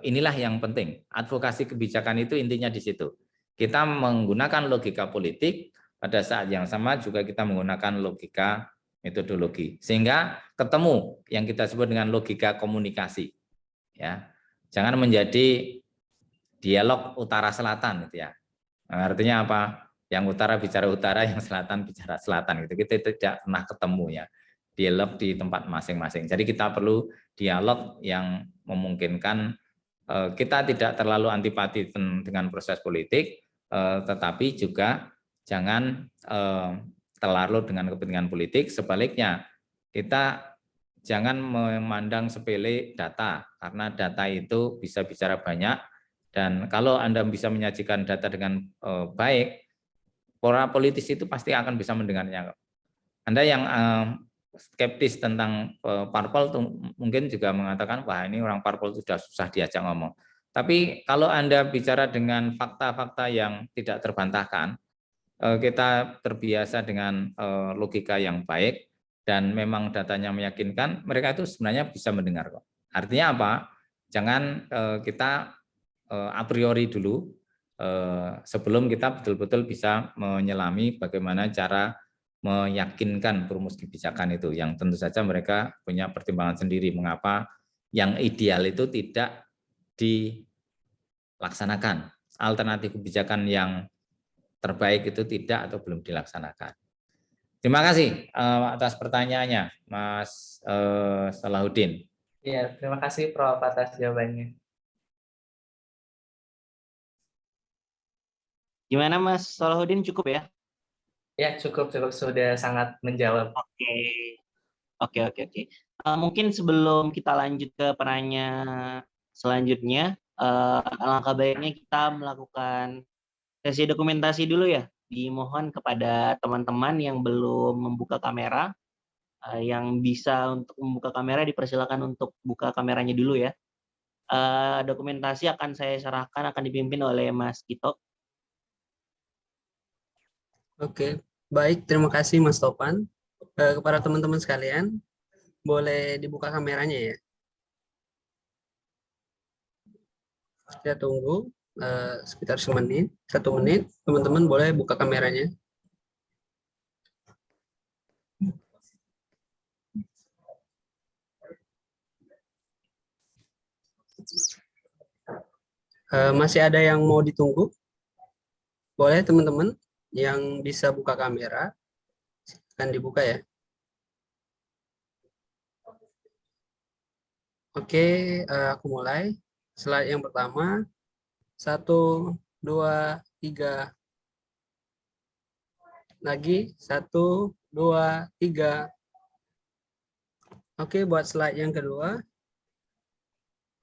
inilah yang penting. Advokasi kebijakan itu intinya di situ. Kita menggunakan logika politik, pada saat yang sama juga kita menggunakan logika metodologi, sehingga ketemu yang kita sebut dengan logika komunikasi. Ya, jangan menjadi dialog utara selatan gitu ya. Nah, artinya apa? Yang utara bicara utara, yang selatan bicara selatan gitu. Kita tidak pernah ketemu ya. Dialog di tempat masing-masing. Jadi kita perlu dialog yang memungkinkan kita tidak terlalu antipati dengan proses politik, tetapi juga jangan terlarut dengan kepentingan politik. Sebaliknya, kita jangan memandang sepele data, karena data itu bisa bicara banyak, dan kalau Anda bisa menyajikan data dengan baik, para politis itu pasti akan bisa mendengarnya. Anda yang skeptis tentang parpol mungkin juga mengatakan, wah ini orang parpol itu sudah susah diajak ngomong. Tapi kalau Anda bicara dengan fakta-fakta yang tidak terbantahkan, kita terbiasa dengan logika yang baik dan memang datanya meyakinkan, mereka itu sebenarnya bisa mendengar kok. Artinya apa? Jangan kita a priori dulu sebelum kita betul-betul bisa menyelami bagaimana cara meyakinkan perumus kebijakan itu, yang tentu saja mereka punya pertimbangan sendiri mengapa yang ideal itu tidak dilaksanakan. Alternatif kebijakan yang terbaik itu tidak atau belum dilaksanakan. Terima kasih atas pertanyaannya, Mas Salahuddin. Ya, terima kasih Prof atas jawabannya. Gimana Mas Salahuddin, cukup ya? Ya, cukup sudah sangat menjawab. Oke. Oke. Mungkin sebelum kita lanjut ke pertanyaan selanjutnya, alangkah baiknya kita melakukan sesi dokumentasi dulu ya. Dimohon kepada teman-teman yang belum membuka kamera, yang bisa untuk membuka kamera dipersilakan untuk buka kameranya dulu ya. Dokumentasi akan saya serahkan, akan dipimpin oleh Mas Kito. Oke, baik. Terima kasih Mas Topan. Kepada teman-teman sekalian, boleh dibuka kameranya ya. Kita tunggu sekitar 1 menit. Teman-teman boleh buka kameranya. Masih ada yang mau ditunggu? Boleh teman-teman yang bisa buka kamera, silakan dibuka ya. Oke, aku mulai. Slide yang pertama, 1, 2, 3. Lagi, 1, 2, 3. Oke, buat slide yang kedua.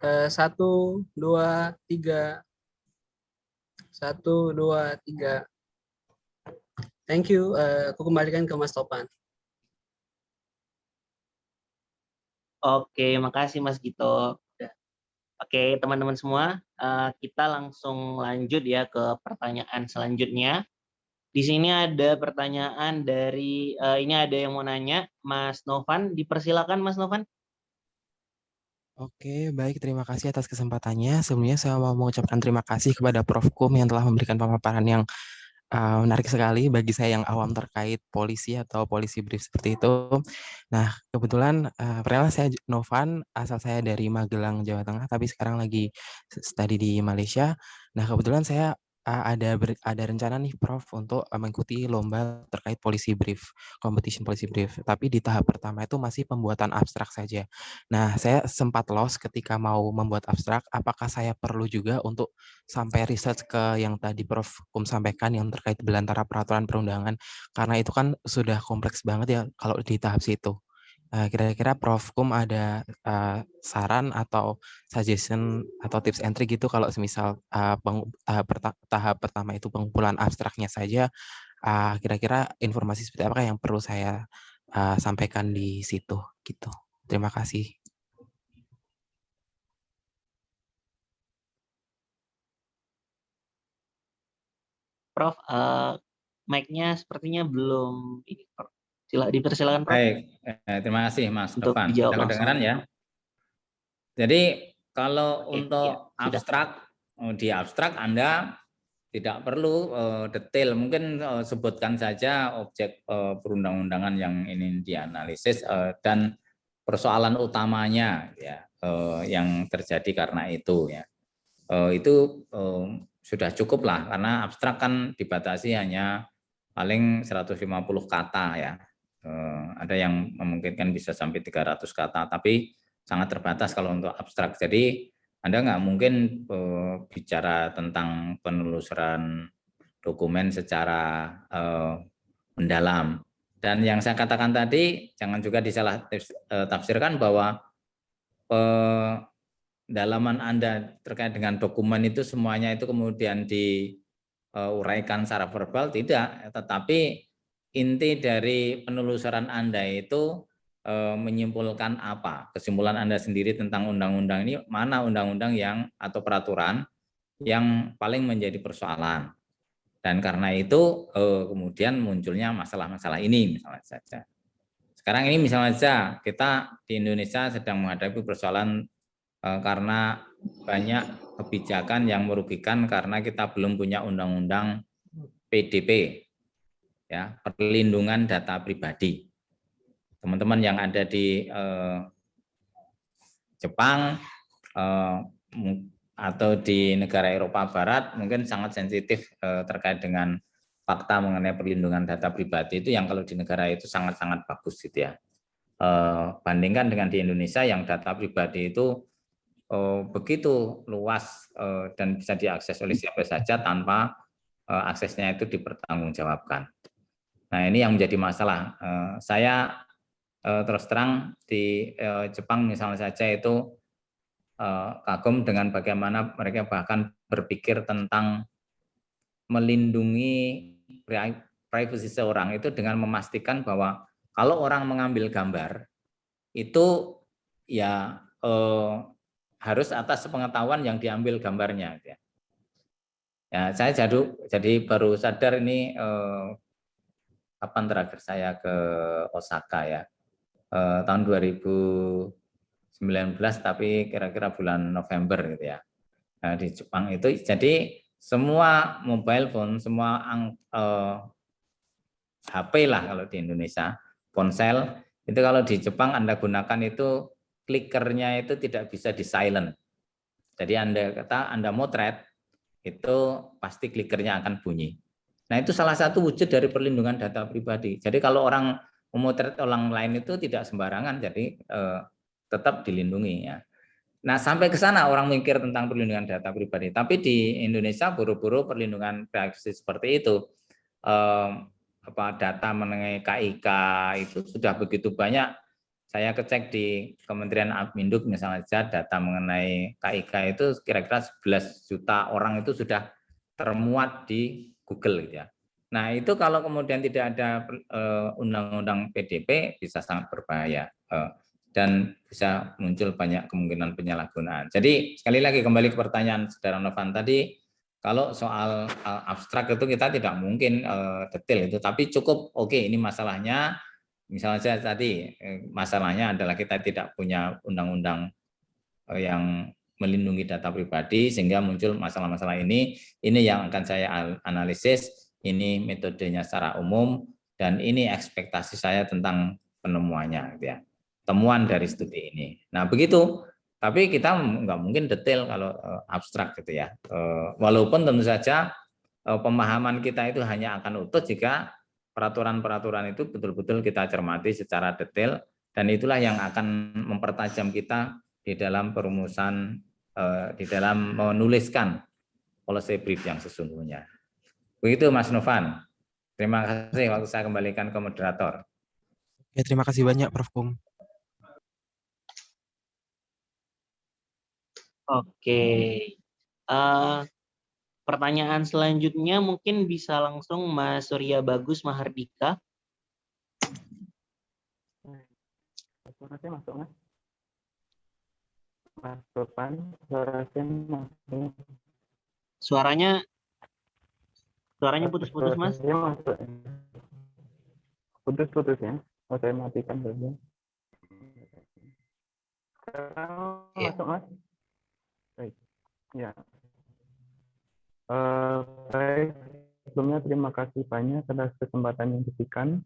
1, 2, 3. 1, 2, 3. Thank you. Aku kembalikan ke Mas Topan. Oke, makasih Mas Gito. Oke, teman-teman semua, kita langsung lanjut ya ke pertanyaan selanjutnya. Di sini ada pertanyaan dari, ini ada yang mau nanya, Mas Novan. Dipersilakan Mas Novan. Oke, baik. Terima kasih atas kesempatannya. Sebelumnya saya mau mengucapkan terima kasih kepada Prof. Kum yang telah memberikan pemaparan yang menarik sekali bagi saya yang awam terkait polisi atau polisi brief seperti itu. Nah, kebetulan perkenalkan saya Novan, asal saya dari Magelang, Jawa Tengah, tapi sekarang lagi study di Malaysia. Nah, kebetulan saya ada rencana nih Prof untuk mengikuti lomba terkait polisi brief, competition polisi brief. Tapi di tahap pertama itu masih pembuatan abstrak saja. Nah, saya sempat lost ketika mau membuat abstrak. Apakah saya perlu juga untuk sampai research ke yang tadi Prof Kum sampaikan yang terkait belantara peraturan perundangan, karena itu kan sudah kompleks banget ya kalau di tahap situ. Kira-kira Prof Kum ada saran atau suggestion atau tips and trick gitu kalau semisal tahap pertama itu pengumpulan abstraknya saja, kira-kira informasi seperti apa yang perlu saya sampaikan di situ gitu. Terima kasih. Prof, mic-nya sepertinya belum ini, Prof. Dipersilakan Prof. Baik, terima kasih Mas Untuk Topan. dijawab Kita langsung. kedengaran ya. Jadi kalau Oke, untuk ya, sudah. abstrak, di abstrak Anda tidak perlu detail, mungkin sebutkan saja objek perundang-undangan yang ingin dianalisis dan persoalan utamanya ya yang terjadi karena itu ya. Itu sudah cukup lah karena abstrak kan dibatasi hanya paling 150 kata ya. Ada yang memungkinkan bisa sampai 300 kata, tapi sangat terbatas kalau untuk abstrak. Jadi Anda nggak mungkin bicara tentang penelusuran dokumen secara mendalam. Dan yang saya katakan tadi, jangan juga disalah tafsirkan bahwa pendalaman Anda terkait dengan dokumen itu semuanya itu kemudian diuraikan secara verbal, tidak. Tetapi inti dari penelusuran Anda itu menyimpulkan apa? Kesimpulan Anda sendiri tentang undang-undang ini, mana undang-undang yang atau peraturan yang paling menjadi persoalan. Dan karena itu kemudian munculnya masalah-masalah ini misalnya saja. Sekarang ini misalnya saja kita di Indonesia sedang menghadapi persoalan karena banyak kebijakan yang merugikan karena kita belum punya undang-undang PDP. Ya, perlindungan data pribadi. Teman-teman yang ada di Jepang atau di negara Eropa Barat mungkin sangat sensitif terkait dengan fakta mengenai perlindungan data pribadi itu, yang kalau di negara itu sangat-sangat bagus gitu ya. Bandingkan dengan di Indonesia yang data pribadi itu begitu luas dan bisa diakses oleh siapa saja tanpa aksesnya itu dipertanggungjawabkan. Nah, ini yang menjadi masalah. Saya terus terang di Jepang misalnya saja itu kagum dengan bagaimana mereka bahkan berpikir tentang melindungi privasi seorang itu dengan memastikan bahwa kalau orang mengambil gambar itu ya harus atas pengetahuan yang diambil gambarnya. Ya, saya jadi baru sadar ini kapan terakhir saya ke Osaka ya, tahun 2019 tapi kira-kira bulan November gitu ya. Nah, di Jepang itu jadi semua mobile phone, semua HP lah kalau di Indonesia, ponsel itu kalau di Jepang Anda gunakan itu klikernya itu tidak bisa di silent. Jadi Anda motret itu pasti klikernya akan bunyi. Nah, itu salah satu wujud dari perlindungan data pribadi. Jadi kalau orang memotret orang lain itu tidak sembarangan, jadi tetap dilindungi ya. Nah, sampai ke sana orang mikir tentang perlindungan data pribadi. Tapi di Indonesia buru-buru perlindungan privasi seperti itu, data mengenai KIK itu sudah begitu banyak. Saya cek di Kementerian Adminduk misalnya saja, data mengenai KIK itu kira-kira 11 juta orang itu sudah termuat di Google gitu ya. Nah, itu kalau kemudian tidak ada undang-undang PDP bisa sangat berbahaya. Dan bisa muncul banyak kemungkinan penyalahgunaan. Jadi sekali lagi kembali ke pertanyaan Saudara Novan tadi, kalau soal abstrak itu kita tidak mungkin detail itu, tapi cukup oke, ini masalahnya, misalnya saya tadi masalahnya adalah kita tidak punya undang-undang yang melindungi data pribadi sehingga muncul masalah-masalah ini yang akan saya analisis, ini metodenya secara umum dan ini ekspektasi saya tentang penemuannya gitu ya. Temuan dari studi ini. Nah, begitu. Tapi kita nggak mungkin detail kalau abstrak gitu ya. Walaupun tentu saja pemahaman kita itu hanya akan utuh jika peraturan-peraturan itu betul-betul kita cermati secara detail, dan itulah yang akan mempertajam kita di dalam perumusan, di dalam menuliskan policy brief yang sesungguhnya. Begitu Mas Novan. Terima kasih, waktu saya kembalikan ke moderator. Ya, terima kasih banyak Prof. Kum. Oke, pertanyaan selanjutnya mungkin bisa langsung Mas Surya Bagus Mahardika. Terima kasih Mas Thomas. Mas Topan, suara saya masuk. Suaranya putus-putus Mas. Putus-putus ya. Oh, saya matikan dulu. Sekarang masuk Mas. Baik. Ya. Baik. Sebelumnya terima kasih banyak atas kesempatan yang diberikan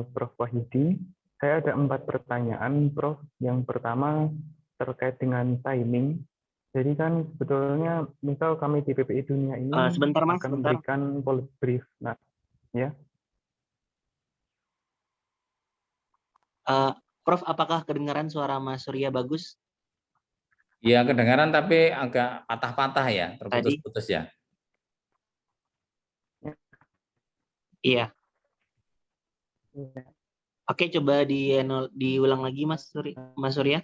Prof. Wahidi. Saya ada 4 pertanyaan, Prof. Yang pertama terkait dengan timing. Jadi kan sebetulnya misal kami di PPI Dunia ini sebentar, Mas, akan sebentar. memberikan policy brief. Nah, ya. Prof, apakah kedengaran suara Mas Surya Bagus? Iya, kedengaran tapi agak patah-patah ya, terputus-putus ya. Iya. Oke, coba diulang lagi Mas Surya.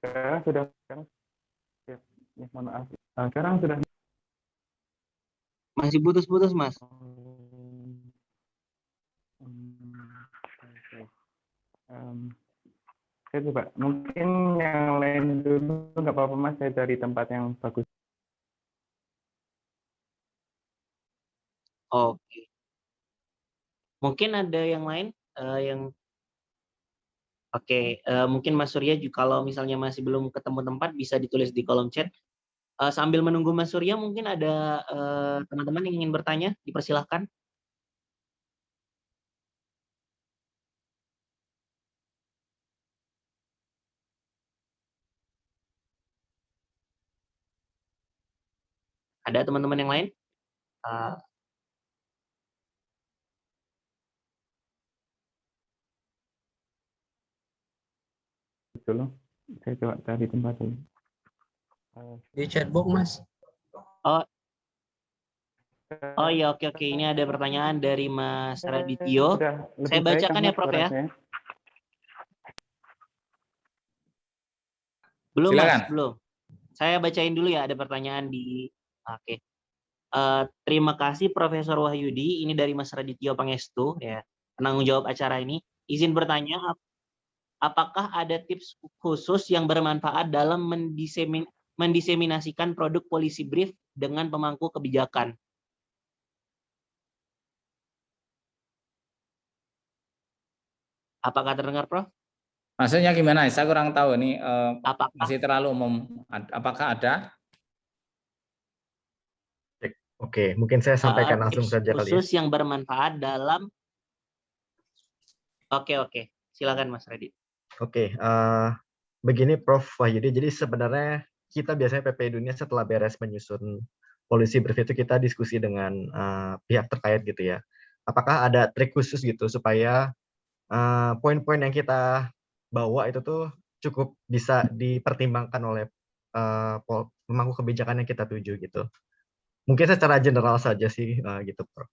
Sekarang sudah ya, mohon maaf. Sekarang sudah masih putus-putus Mas. Saya coba, mungkin yang lain dulu nggak apa-apa Mas, saya cari tempat yang bagus. Oke. Mungkin ada yang lain yang mungkin Mas Surya juga kalau misalnya masih belum ketemu tempat bisa ditulis di kolom chat. Sambil menunggu Mas Surya, mungkin ada teman-teman yang ingin bertanya, dipersilahkan. Ada teman-teman yang lain? Betul loh. Saya coba cari tempat dulu. Di chatbox, Mas. Oh iya, oke. Ini ada pertanyaan dari Mas Radityo. Sudah lebih Saya baik bacakan kan, ya, Mas, Prof suara ya. saya? Belum, Silakan. Mas, belum. Saya bacain dulu ya, ada pertanyaan di. Oke. Terima kasih Profesor Wahyudi. Ini dari Mas Radityo Pangestu, ya, penanggung jawab acara ini. Izin bertanya, apakah ada tips khusus yang bermanfaat dalam mendiseminasikan produk policy brief dengan pemangku kebijakan? Apakah terdengar, Prof? Maksudnya gimana? Saya kurang tahu ini, Apakah masih terlalu umum. Apakah ada? Oke, mungkin saya sampaikan langsung tips saja kali ya. khusus yang bermanfaat dalam. Oke. Silakan Mas Radit. Oke, begini Prof Wahyudi. Jadi sebenarnya kita biasanya PPI Dunia setelah beres menyusun policy brief itu kita diskusi dengan pihak terkait gitu ya. Apakah ada trik khusus gitu supaya poin-poin yang kita bawa itu tuh cukup bisa dipertimbangkan oleh pemangku kebijakan yang kita tuju gitu. Mungkin secara general saja sih gitu, Prof.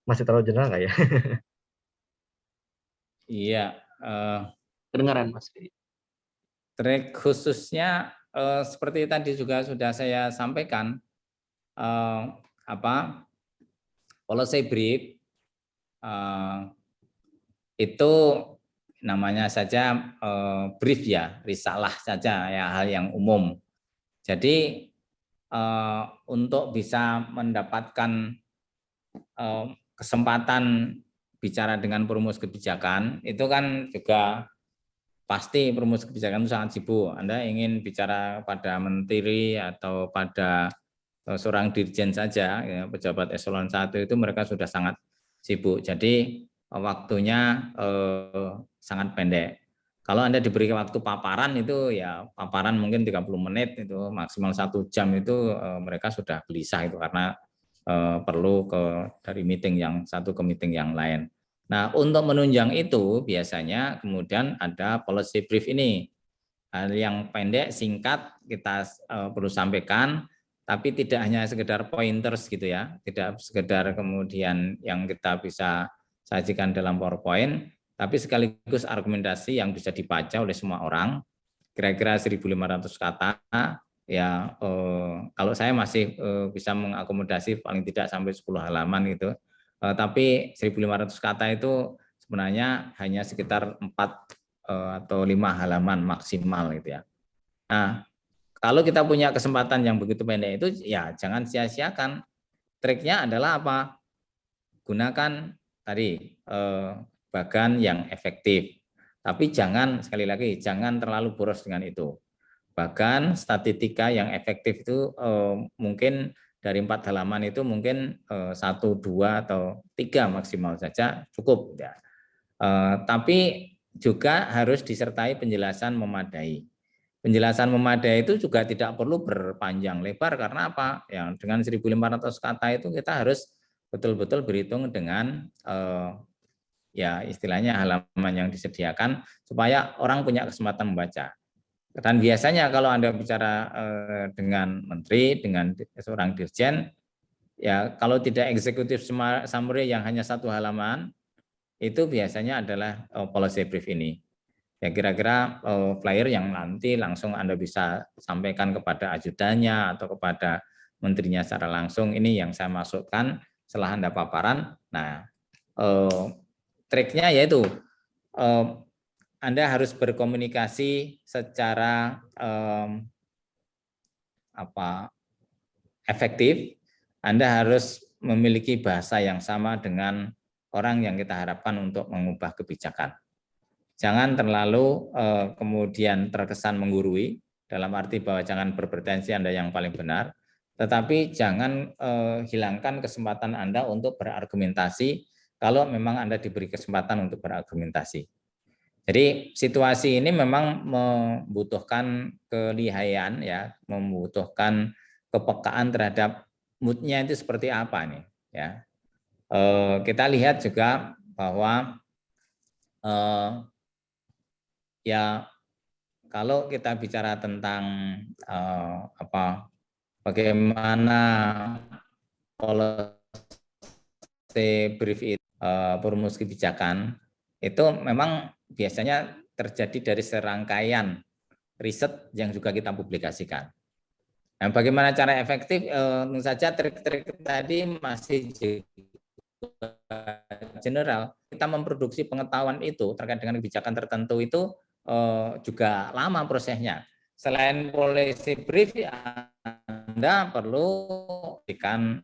Masih terlalu general nggak ya? Iya. Kedengaran Mas Radit. Trik khususnya seperti tadi juga sudah saya sampaikan, policy brief itu namanya saja brief ya, risalah saja ya, hal yang umum. Jadi untuk bisa mendapatkan kesempatan bicara dengan perumus kebijakan itu kan juga pasti perumus kebijakan itu sangat sibuk. Anda ingin bicara pada menteri atau pada seorang dirjen saja, ya, pejabat eselon 1 itu mereka sudah sangat sibuk. Jadi waktunya sangat pendek. Kalau Anda diberi waktu paparan itu ya paparan mungkin 30 menit itu maksimal 1 jam itu mereka sudah gelisah itu karena perlu dari meeting yang satu ke meeting yang lain. Nah, untuk menunjang itu biasanya kemudian ada policy brief ini. Hal yang pendek, singkat kita perlu sampaikan, tapi tidak hanya sekedar pointers gitu ya, tidak sekedar kemudian yang kita bisa sajikan dalam PowerPoint, tapi sekaligus argumentasi yang bisa dibaca oleh semua orang, kira-kira 1.500 kata, ya kalau saya masih bisa mengakomodasi paling tidak sampai 10 halaman gitu. Tapi 1.500 kata itu sebenarnya hanya sekitar 4 atau 5 halaman maksimal gitu ya. Nah, kalau kita punya kesempatan yang begitu pendek itu ya jangan sia-siakan. Triknya adalah apa? Gunakan tadi bagan yang efektif. Tapi jangan, sekali lagi, jangan terlalu boros dengan itu. Bahkan statistika yang efektif itu mungkin dari 4 halaman itu mungkin 1, 2, atau 3 maksimal saja cukup. Ya. Tapi juga harus disertai penjelasan memadai. Penjelasan memadai itu juga tidak perlu berpanjang lebar karena apa? Ya, dengan 1.500 kata itu kita harus betul-betul berhitung dengan ya istilahnya halaman yang disediakan supaya orang punya kesempatan membaca. Dan biasanya kalau Anda bicara dengan menteri, dengan seorang dirjen, ya kalau tidak executive summary yang hanya 1 halaman, itu biasanya adalah policy brief ini. Ya kira-kira flyer yang nanti langsung Anda bisa sampaikan kepada ajudannya atau kepada menterinya secara langsung, ini yang saya masukkan setelah Anda paparan. Nah, triknya yaitu Anda harus berkomunikasi secara efektif. Anda harus memiliki bahasa yang sama dengan orang yang kita harapkan untuk mengubah kebijakan. Jangan terlalu kemudian terkesan menggurui, dalam arti bahwa jangan berpretensi Anda yang paling benar, tetapi jangan hilangkan kesempatan Anda untuk berargumentasi kalau memang Anda diberi kesempatan untuk berargumentasi. Jadi situasi ini memang membutuhkan kelihayan ya, membutuhkan kepekaan terhadap moodnya itu seperti apa nih ya. Kita lihat juga bahwa ya kalau kita bicara tentang bagaimana policy brief itu, perumus kebijakan itu memang biasanya terjadi dari serangkaian riset yang juga kita publikasikan. Nah, bagaimana cara efektif? Tentu saja trik-trik tadi masih general. Kita memproduksi pengetahuan itu terkait dengan kebijakan tertentu itu juga lama prosesnya. Selain policy brief, Anda perlu berikan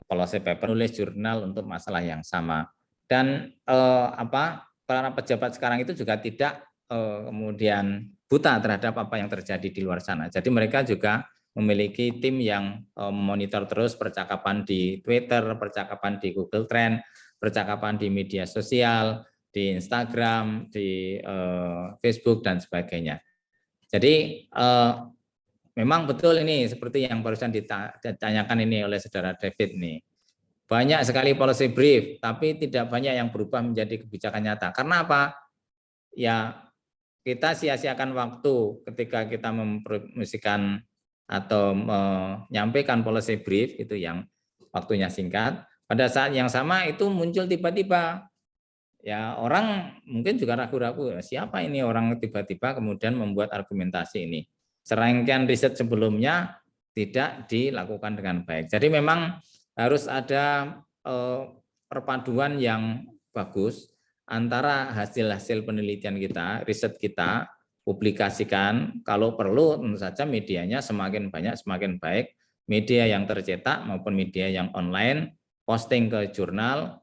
policy paper, nulis jurnal untuk masalah yang sama. Dan para pejabat sekarang itu juga tidak kemudian buta terhadap apa yang terjadi di luar sana. Jadi mereka juga memiliki tim yang monitor terus percakapan di Twitter, percakapan di Google Trend, percakapan di media sosial, di Instagram, di Facebook dan sebagainya. Jadi memang betul ini seperti yang barusan ditanyakan ini oleh saudara David nih. Banyak sekali policy brief, tapi tidak banyak yang berubah menjadi kebijakan nyata. Karena apa? Ya kita sia-siakan waktu ketika kita mempromosikan atau menyampaikan policy brief itu yang waktunya singkat. Pada saat yang sama itu muncul tiba-tiba. Ya orang mungkin juga ragu-ragu, siapa ini orang tiba-tiba kemudian membuat argumentasi ini. Serangkaian riset sebelumnya tidak dilakukan dengan baik. Jadi memang harus ada perpaduan yang bagus antara hasil-hasil penelitian kita, riset kita, publikasikan, kalau perlu tentu saja medianya semakin banyak semakin baik, media yang tercetak maupun media yang online, posting ke jurnal.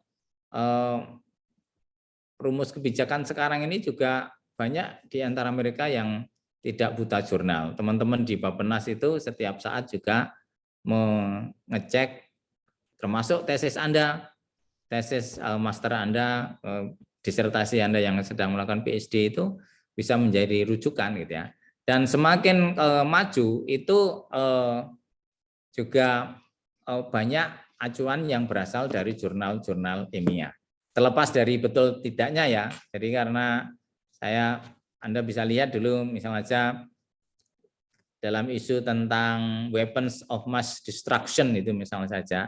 Rumus kebijakan sekarang ini juga banyak di antara mereka yang tidak buta jurnal. Teman-teman di Bappenas itu setiap saat juga mengecek termasuk tesis Anda, tesis master Anda, disertasi Anda yang sedang melakukan PhD itu bisa menjadi rujukan gitu ya. Dan semakin maju itu juga banyak acuan yang berasal dari jurnal-jurnal ilmiah. Terlepas dari betul tidaknya ya, jadi karena Anda bisa lihat dulu misalnya saja dalam isu tentang weapons of mass destruction itu misalnya saja,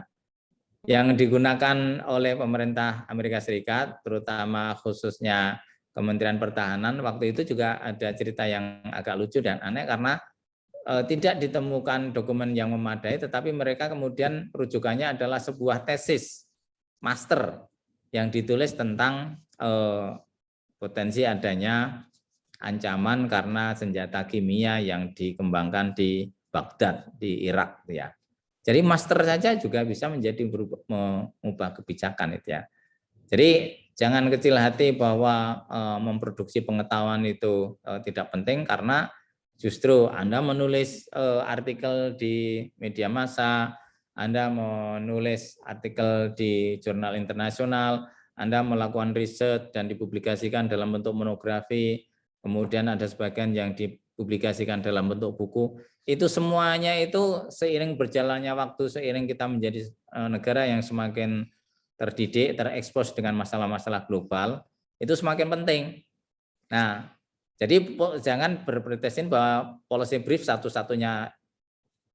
yang digunakan oleh pemerintah Amerika Serikat, terutama khususnya Kementerian Pertahanan, waktu itu juga ada cerita yang agak lucu dan aneh karena tidak ditemukan dokumen yang memadai, tetapi mereka kemudian rujukannya adalah sebuah tesis master yang ditulis tentang potensi adanya ancaman karena senjata kimia yang dikembangkan di Baghdad, di Irak ya. Jadi master saja juga bisa menjadi mengubah kebijakan itu ya. Jadi jangan kecil hati bahwa memproduksi pengetahuan itu tidak penting, karena justru Anda menulis artikel di media massa, Anda menulis artikel di jurnal internasional, Anda melakukan riset dan dipublikasikan dalam bentuk monografi, kemudian ada sebagian yang dipublikasikan dalam bentuk buku, itu semuanya itu seiring berjalannya waktu, seiring kita menjadi negara yang semakin terdidik, terekspos dengan masalah-masalah global, itu semakin penting. Nah, jadi jangan berpretensi bahwa policy brief satu-satunya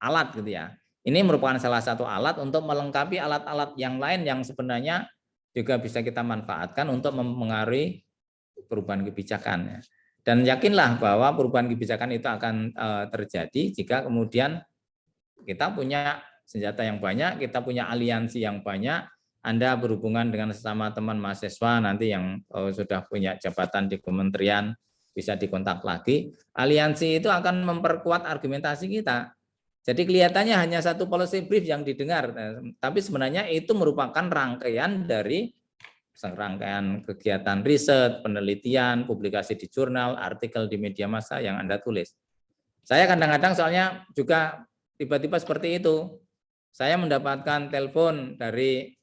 alat gitu ya. Ini merupakan salah satu alat untuk melengkapi alat-alat yang lain yang sebenarnya juga bisa kita manfaatkan untuk mempengaruhi perubahan kebijakan. Dan yakinlah bahwa perubahan kebijakan itu akan terjadi jika kemudian kita punya senjata yang banyak, kita punya aliansi yang banyak. Anda berhubungan dengan sesama teman mahasiswa nanti yang sudah punya jabatan di kementerian, bisa dikontak lagi. Aliansi itu akan memperkuat argumentasi kita. Jadi kelihatannya hanya satu policy brief yang didengar, tapi sebenarnya itu merupakan rangkaian dari serangkaian kegiatan riset, penelitian, publikasi di jurnal, artikel di media massa yang Anda tulis. Saya kadang-kadang soalnya juga tiba-tiba seperti itu. Saya mendapatkan telepon dari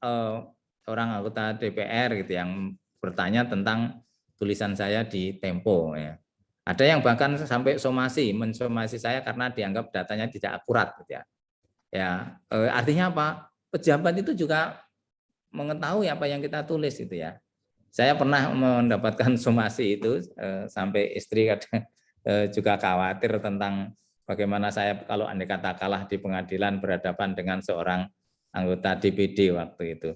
orang anggota DPR gitu yang bertanya tentang tulisan saya di Tempo. Ya. Ada yang bahkan sampai mensomasi saya karena dianggap datanya tidak akurat. Gitu ya. Artinya apa? Pejabat itu juga mengetahui apa yang kita tulis itu ya. Saya pernah mendapatkan somasi itu sampai istri kadang juga khawatir tentang bagaimana saya kalau andai kata kalah di pengadilan berhadapan dengan seorang anggota DPD waktu itu.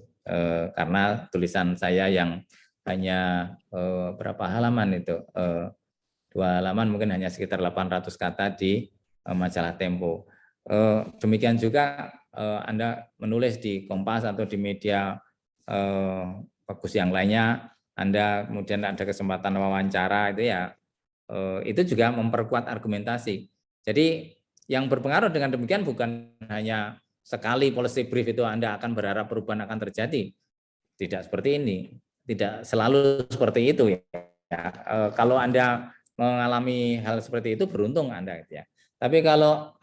Karena tulisan saya yang hanya berapa halaman itu, 2 halaman mungkin hanya sekitar 800 kata di majalah Tempo. Demikian juga Anda menulis di Kompas atau di media bagus yang lainnya, Anda kemudian ada kesempatan wawancara itu juga memperkuat argumentasi. Jadi yang berpengaruh dengan demikian bukan hanya sekali policy brief itu Anda akan berharap perubahan akan terjadi. Tidak seperti ini, tidak selalu seperti itu ya. Kalau Anda mengalami hal seperti itu beruntung Anda ya. Tapi kalau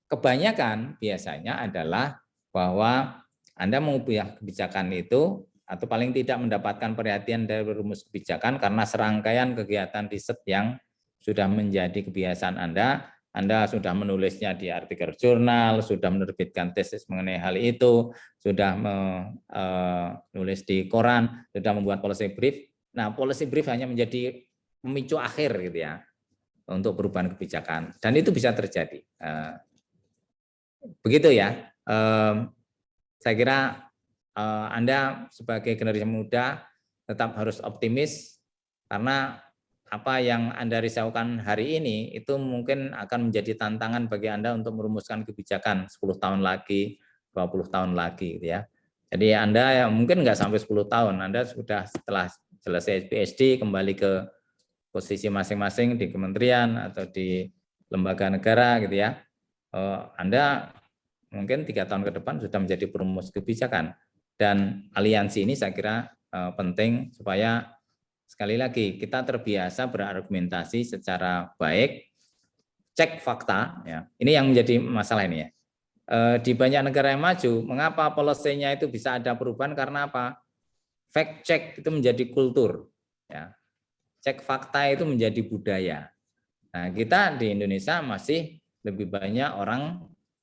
kebanyakan biasanya adalah bahwa Anda mengubah kebijakan itu atau paling tidak mendapatkan perhatian dari rumus kebijakan karena serangkaian kegiatan riset yang sudah menjadi kebiasaan Anda sudah menulisnya di artikel jurnal, sudah menerbitkan tesis mengenai hal itu, sudah menulis di koran, sudah membuat policy brief. Nah, policy brief hanya menjadi pemicu akhir gitu ya untuk perubahan kebijakan dan itu bisa terjadi. Begitu ya. Saya kira Anda sebagai generasi muda tetap harus optimis karena apa yang Anda risaukan hari ini itu mungkin akan menjadi tantangan bagi Anda untuk merumuskan kebijakan 10 tahun lagi, 20 tahun lagi gitu ya. Jadi Anda mungkin nggak sampai 10 tahun, Anda sudah setelah selesai PhD kembali ke posisi masing-masing di kementerian atau di lembaga negara gitu ya. Anda mungkin 3 tahun ke depan sudah menjadi perumus kebijakan. Dan aliansi ini saya kira penting supaya sekali lagi kita terbiasa berargumentasi secara baik, cek fakta. Ya. Ini yang menjadi masalah ini ya. Di banyak negara yang maju, mengapa policy-nya itu bisa ada perubahan karena apa? Fact check itu menjadi kultur. Ya. Cek fakta itu menjadi budaya. Nah, kita di Indonesia masih lebih banyak orang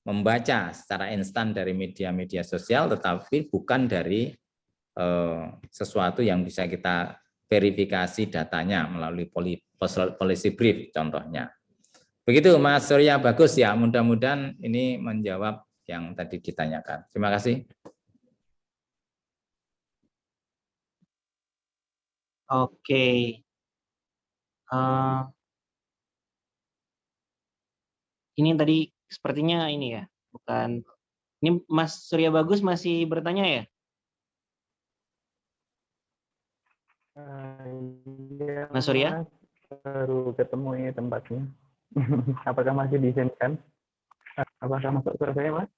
membaca secara instan dari media-media sosial, tetapi bukan dari sesuatu yang bisa kita verifikasi datanya melalui policy brief contohnya. Begitu Mas Surya, bagus ya, mudah-mudahan ini menjawab yang tadi ditanyakan. Terima kasih. Oke. Ini tadi sepertinya ini ya, bukan. Ini Mas Surya Bagus masih bertanya ya? Iya, Mas Surya? baru ketemu ini tempatnya. Apakah masih diizinkan? Apakah masuk suara saya, Mas?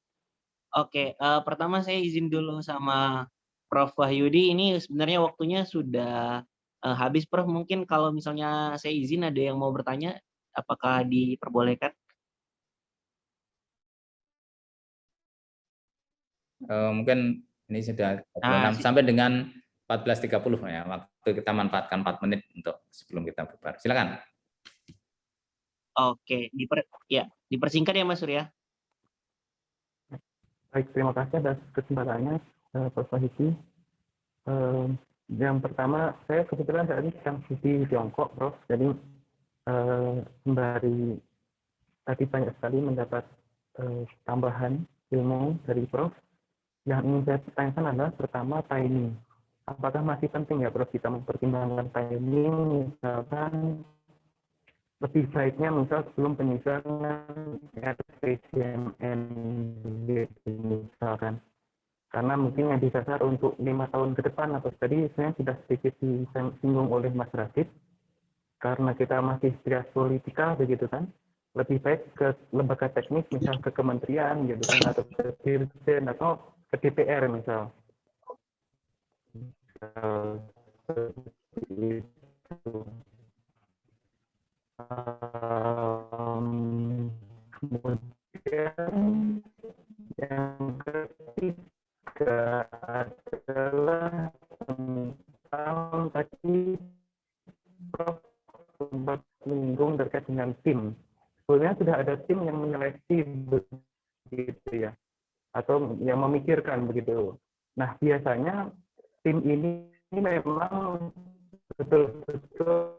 Oke, pertama saya izin dulu sama Prof. Wahyudi. Ini sebenarnya waktunya sudah habis, Prof. Mungkin kalau misalnya saya izin ada yang mau bertanya, apakah diperbolehkan? Mungkin ini sudah 46 sampai dengan 14.30 ya, waktu kita manfaatkan 4 menit untuk sebelum kita bubar. Silakan. Oke, dipersingkat ya Mas Surya. Baik, terima kasih atas kesempatannya, Prof. Wahyudi. Yang pertama, saya kebetulan saat ini sedang di Tiongkok, Prof. Jadi sembari tadi banyak sekali mendapat tambahan ilmu dari Prof. Yang ingin saya tanyakan adalah pertama timing. Apakah masih penting ya Prof kita mempertimbangkan timing, misalkan lebih baiknya misal sebelum penyusunan RPJMN misalkan, karena mungkin yang disasar untuk 5 tahun ke depan atau tadi sebenarnya sudah sedikit disinggung oleh Mas Radit, karena kita masih trias politika begitu kan, lebih baik ke lembaga teknis misal ke kementerian gitu kan, atau ke dirjen atau ke DPR misal. Kemudian yang ketiga adalah tentang menyinggung terkait dengan tim. Sebenarnya sudah ada tim yang menyeleksi begitu ya, atau yang memikirkan begitu. Nah, biasanya tim ini memang betul-betul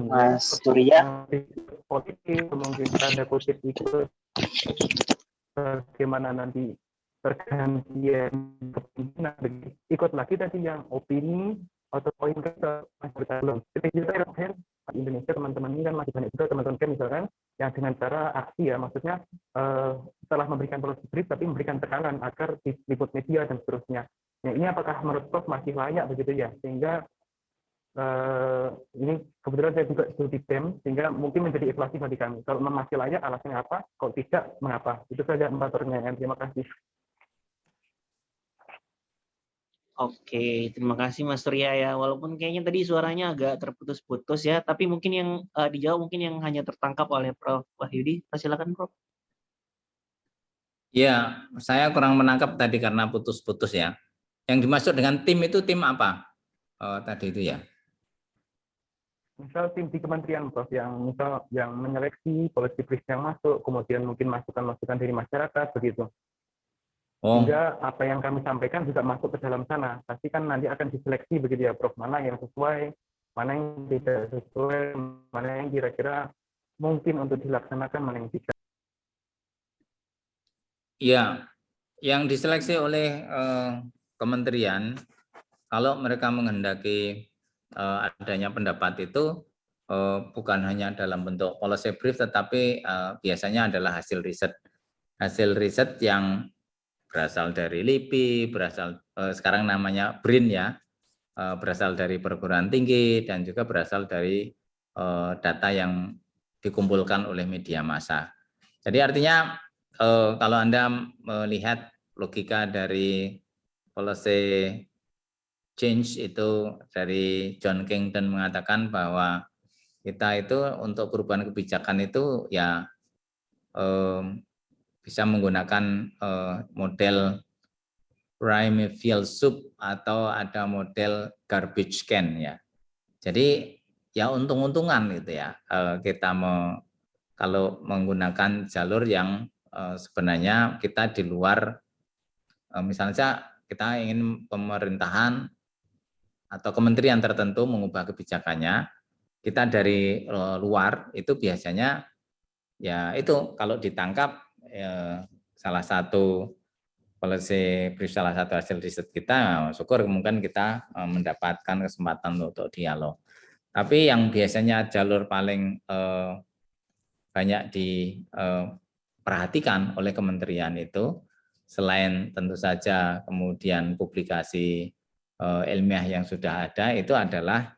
Mas Surya, politik, mungkin tanda kutip ikut bagaimana nanti pergantian kepemimpinan, ikut lagi tadi yang opini atau poin ke masyarakat belum. Jadi kita kan Indonesia teman-teman ini kan masih banyak juga teman-teman kan misalkan yang dengan cara aksi ya, maksudnya setelah memberikan policy brief tapi memberikan tekanan agar diliput media dan seterusnya. Nah, ini apakah menurut Prof masih layak begitu ya, sehingga ini kebetulan saya juga studi BEM sehingga mungkin menjadi evaluasi bagi kami. Kalau masih layak alasannya apa? Kalau tidak mengapa? Itu saja 4 pertanyaan. Terima kasih. Oke, terima kasih Mas Surya ya. Walaupun kayaknya tadi suaranya agak terputus-putus ya, tapi mungkin yang dijawab mungkin yang hanya tertangkap oleh Prof. Wahyudi. Silakan Prof. Ya, saya kurang menangkap tadi karena putus-putus ya. Yang dimaksud dengan tim itu tim apa? Tadi itu ya. Misal tim di kementerian, Prof, yang misal yang menyeleksi policy brief yang masuk, kemudian mungkin masukan-masukan dari masyarakat begitu. Sehingga apa yang kami sampaikan juga masuk ke dalam sana. Pasti kan nanti akan diseleksi begitu ya, Prof, mana yang sesuai, mana yang tidak sesuai, mana yang kira-kira mungkin untuk dilaksanakan, mana yang tidak. Iya, yang diseleksi oleh kementerian, kalau mereka menghendaki adanya pendapat itu bukan hanya dalam bentuk policy brief, tetapi biasanya adalah hasil riset yang berasal dari LIPI, berasal sekarang namanya BRIN ya, berasal dari perguruan tinggi dan juga berasal dari data yang dikumpulkan oleh media massa. Jadi artinya kalau Anda melihat logika dari policy change itu dari John Kington mengatakan bahwa kita itu untuk perubahan kebijakan itu ya bisa menggunakan model primary field soup atau ada model garbage can ya. Jadi ya untung-untungan gitu ya kita kalau menggunakan jalur yang sebenarnya kita di luar, misalnya kita ingin pemerintahan atau kementerian tertentu mengubah kebijakannya, kita dari luar itu biasanya ya itu kalau ditangkap salah satu policy brief, salah satu hasil riset kita, syukur mungkin kita mendapatkan kesempatan untuk dialog. Tapi yang biasanya jalur paling banyak diperhatikan oleh kementerian itu, selain tentu saja kemudian publikasi ilmiah yang sudah ada, itu adalah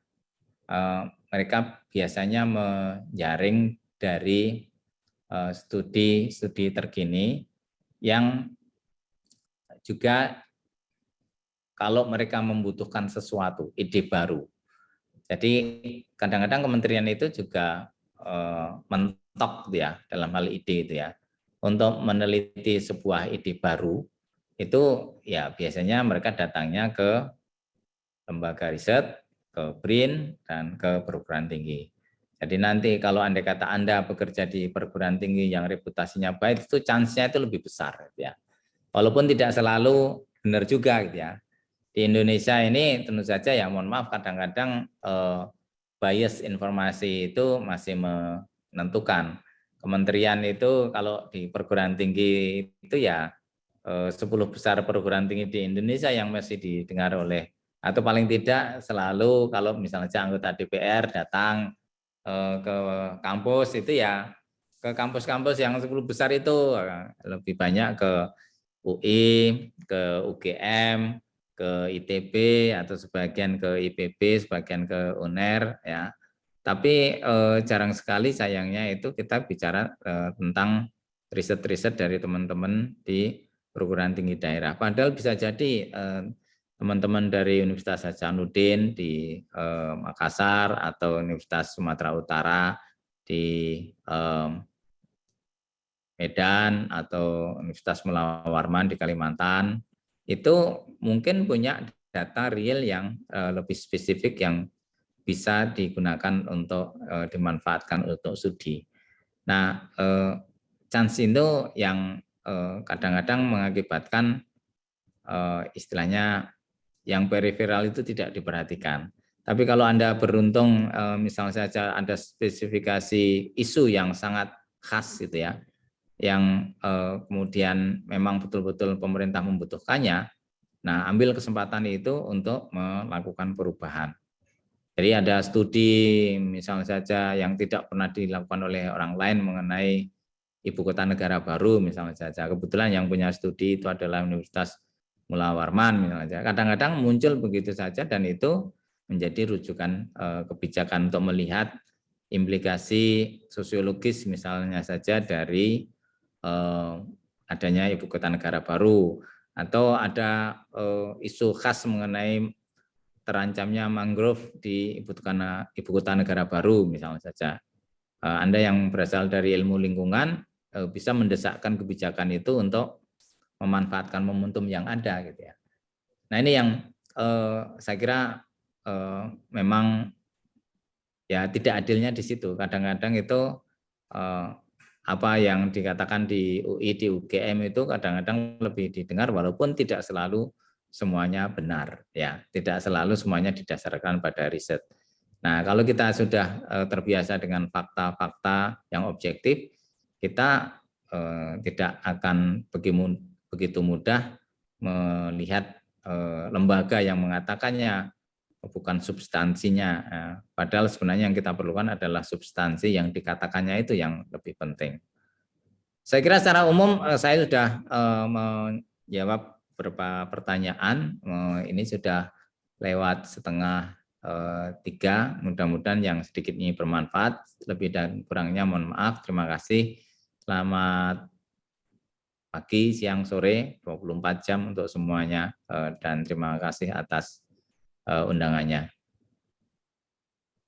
mereka biasanya menjaring dari studi terkini yang juga kalau mereka membutuhkan sesuatu, ide baru. Jadi kadang-kadang kementerian itu juga mentok ya dalam hal ide itu ya. Untuk meneliti sebuah ide baru itu ya biasanya mereka datangnya ke lembaga riset, ke BRIN, dan ke perguruan tinggi. Jadi nanti kalau andai kata Anda bekerja di perguruan tinggi yang reputasinya baik, itu chance-nya itu lebih besar gitu ya. Walaupun tidak selalu benar juga gitu ya. Di Indonesia ini tentu saja ya mohon maaf kadang-kadang bias informasi itu masih menentukan. Kementerian itu kalau di perguruan tinggi itu ya 10 besar perguruan tinggi di Indonesia yang masih didengar oleh, atau paling tidak selalu kalau misalnya anggota DPR datang ke kampus itu ya ke kampus-kampus yang 10 besar itu, lebih banyak ke UI, ke UGM, ke ITB, atau sebagian ke IPB, sebagian ke UNER ya. Tapi jarang sekali sayangnya itu kita bicara tentang riset-riset dari teman-teman di perguruan tinggi daerah. Padahal bisa jadi teman-teman dari Universitas Hasanuddin di Makassar atau Universitas Sumatera Utara di Medan atau Universitas Mula Warman di Kalimantan itu mungkin punya data real yang lebih spesifik yang bisa digunakan untuk dimanfaatkan untuk studi. Nah, chance itu yang kadang-kadang mengakibatkan istilahnya yang periferal itu tidak diperhatikan. Tapi kalau Anda beruntung, misalnya saja ada spesifikasi isu yang sangat khas gitu ya, yang kemudian memang betul-betul pemerintah membutuhkannya, nah ambil kesempatan itu untuk melakukan perubahan. Jadi ada studi misalnya saja yang tidak pernah dilakukan oleh orang lain mengenai ibu kota negara baru misalnya saja. Kebetulan yang punya studi itu adalah Universitas Mula Warman misalnya saja. Kadang-kadang muncul begitu saja dan itu menjadi rujukan kebijakan untuk melihat implikasi sosiologis misalnya saja dari adanya ibu kota negara baru, atau ada isu khas mengenai terancamnya mangrove di ibu kota negara baru misalnya saja. Anda yang berasal dari ilmu lingkungan bisa mendesakkan kebijakan itu untuk memanfaatkan momentum yang ada gitu ya. Nah ini yang saya kira memang ya tidak adilnya di situ. Kadang-kadang itu apa yang dikatakan di UI, di UGM itu kadang-kadang lebih didengar walaupun tidak selalu semuanya benar ya, tidak selalu semuanya didasarkan pada riset. Nah, kalau kita sudah terbiasa dengan fakta-fakta yang objektif, kita tidak akan begitu mudah melihat lembaga yang mengatakannya bukan substansinya. Padahal sebenarnya yang kita perlukan adalah substansi yang dikatakannya itu yang lebih penting. Saya kira secara umum saya sudah menjawab beberapa pertanyaan. Ini sudah lewat setengah 3. Mudah-mudahan yang sedikit ini bermanfaat. Lebih dan kurangnya mohon maaf. Terima kasih. Selamat pagi, siang, sore, 24 jam untuk semuanya. Dan terima kasih atas undangannya.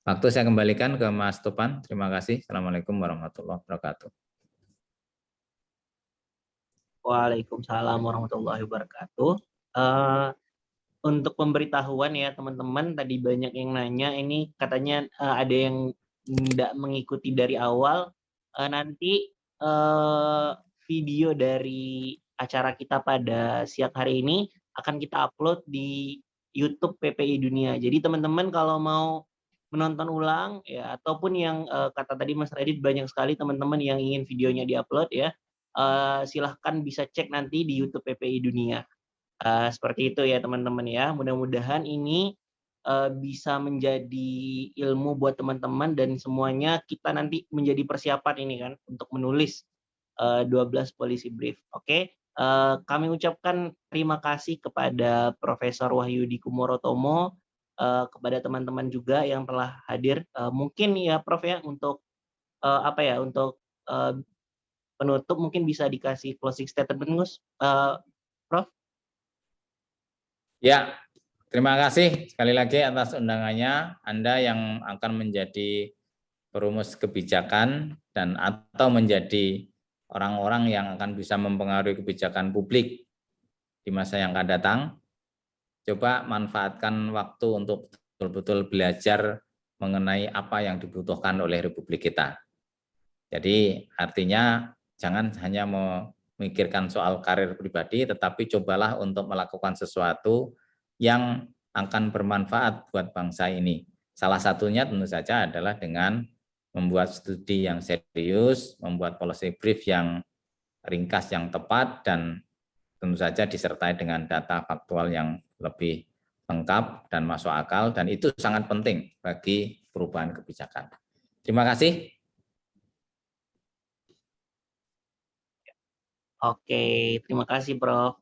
Waktu saya kembalikan ke Mas Topan. Terima kasih. Assalamualaikum warahmatullahi wabarakatuh. Waalaikumsalam warahmatullahi wabarakatuh. Untuk pemberitahuan ya teman-teman, tadi banyak yang nanya, ini katanya ada yang tidak mengikuti dari awal. Nanti video dari acara kita pada siang hari ini akan kita upload di YouTube PPI Dunia. Jadi teman-teman kalau mau menonton ulang ya, ataupun yang kata tadi Mas Radit, banyak sekali teman-teman yang ingin videonya diupload ya, silahkan bisa cek nanti di YouTube PPI Dunia. Seperti itu ya teman-teman ya. Mudah-mudahan ini bisa menjadi ilmu buat teman-teman dan semuanya kita nanti menjadi persiapan ini kan untuk menulis 12 policy brief. Oke. Kami ucapkan terima kasih kepada Profesor Wahyudi Kumorotomo, kepada teman-teman juga yang telah hadir. Mungkin ya Prof ya untuk untuk penutup mungkin bisa dikasih closing statement Gus, Prof. Ya, terima kasih sekali lagi atas undangannya. Anda yang akan menjadi perumus kebijakan dan atau menjadi orang-orang yang akan bisa mempengaruhi kebijakan publik di masa yang akan datang. Coba manfaatkan waktu untuk betul-betul belajar mengenai apa yang dibutuhkan oleh Republik kita. Jadi artinya jangan hanya memikirkan soal karir pribadi, tetapi cobalah untuk melakukan sesuatu yang akan bermanfaat buat bangsa ini. Salah satunya tentu saja adalah dengan membuat studi yang serius, membuat policy brief yang ringkas, yang tepat, dan tentu saja disertai dengan data faktual yang lebih lengkap dan masuk akal, dan itu sangat penting bagi perubahan kebijakan. Terima kasih. Oke, terima kasih Prof.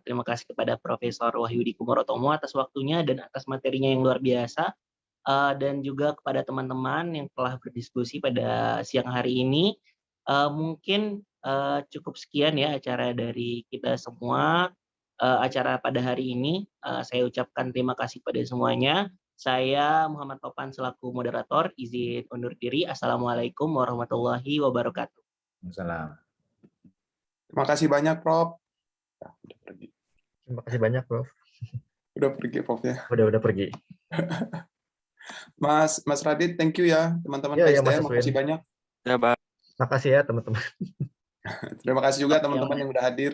Terima kasih kepada Profesor Wahyudi Kumorotomo atas waktunya dan atas materinya yang luar biasa. Dan juga kepada teman-teman yang telah berdiskusi pada siang hari ini. Mungkin cukup sekian ya acara dari kita semua. Acara pada hari ini saya ucapkan terima kasih pada semuanya. Saya Muhammad Topan selaku moderator, izin undur diri. Assalamualaikum warahmatullahi wabarakatuh. Assalamualaikum. Terima kasih banyak, Prof. Terima kasih banyak, Prof. Udah pergi Prof ya. Udah pergi. Mas Radit, thank you ya teman-teman Ya, Mas PSDM, makasih Aswin. banyak. Ya, Pak. Makasih ya teman-teman. Terima kasih juga Ya, teman-teman Mas. yang udah hadir.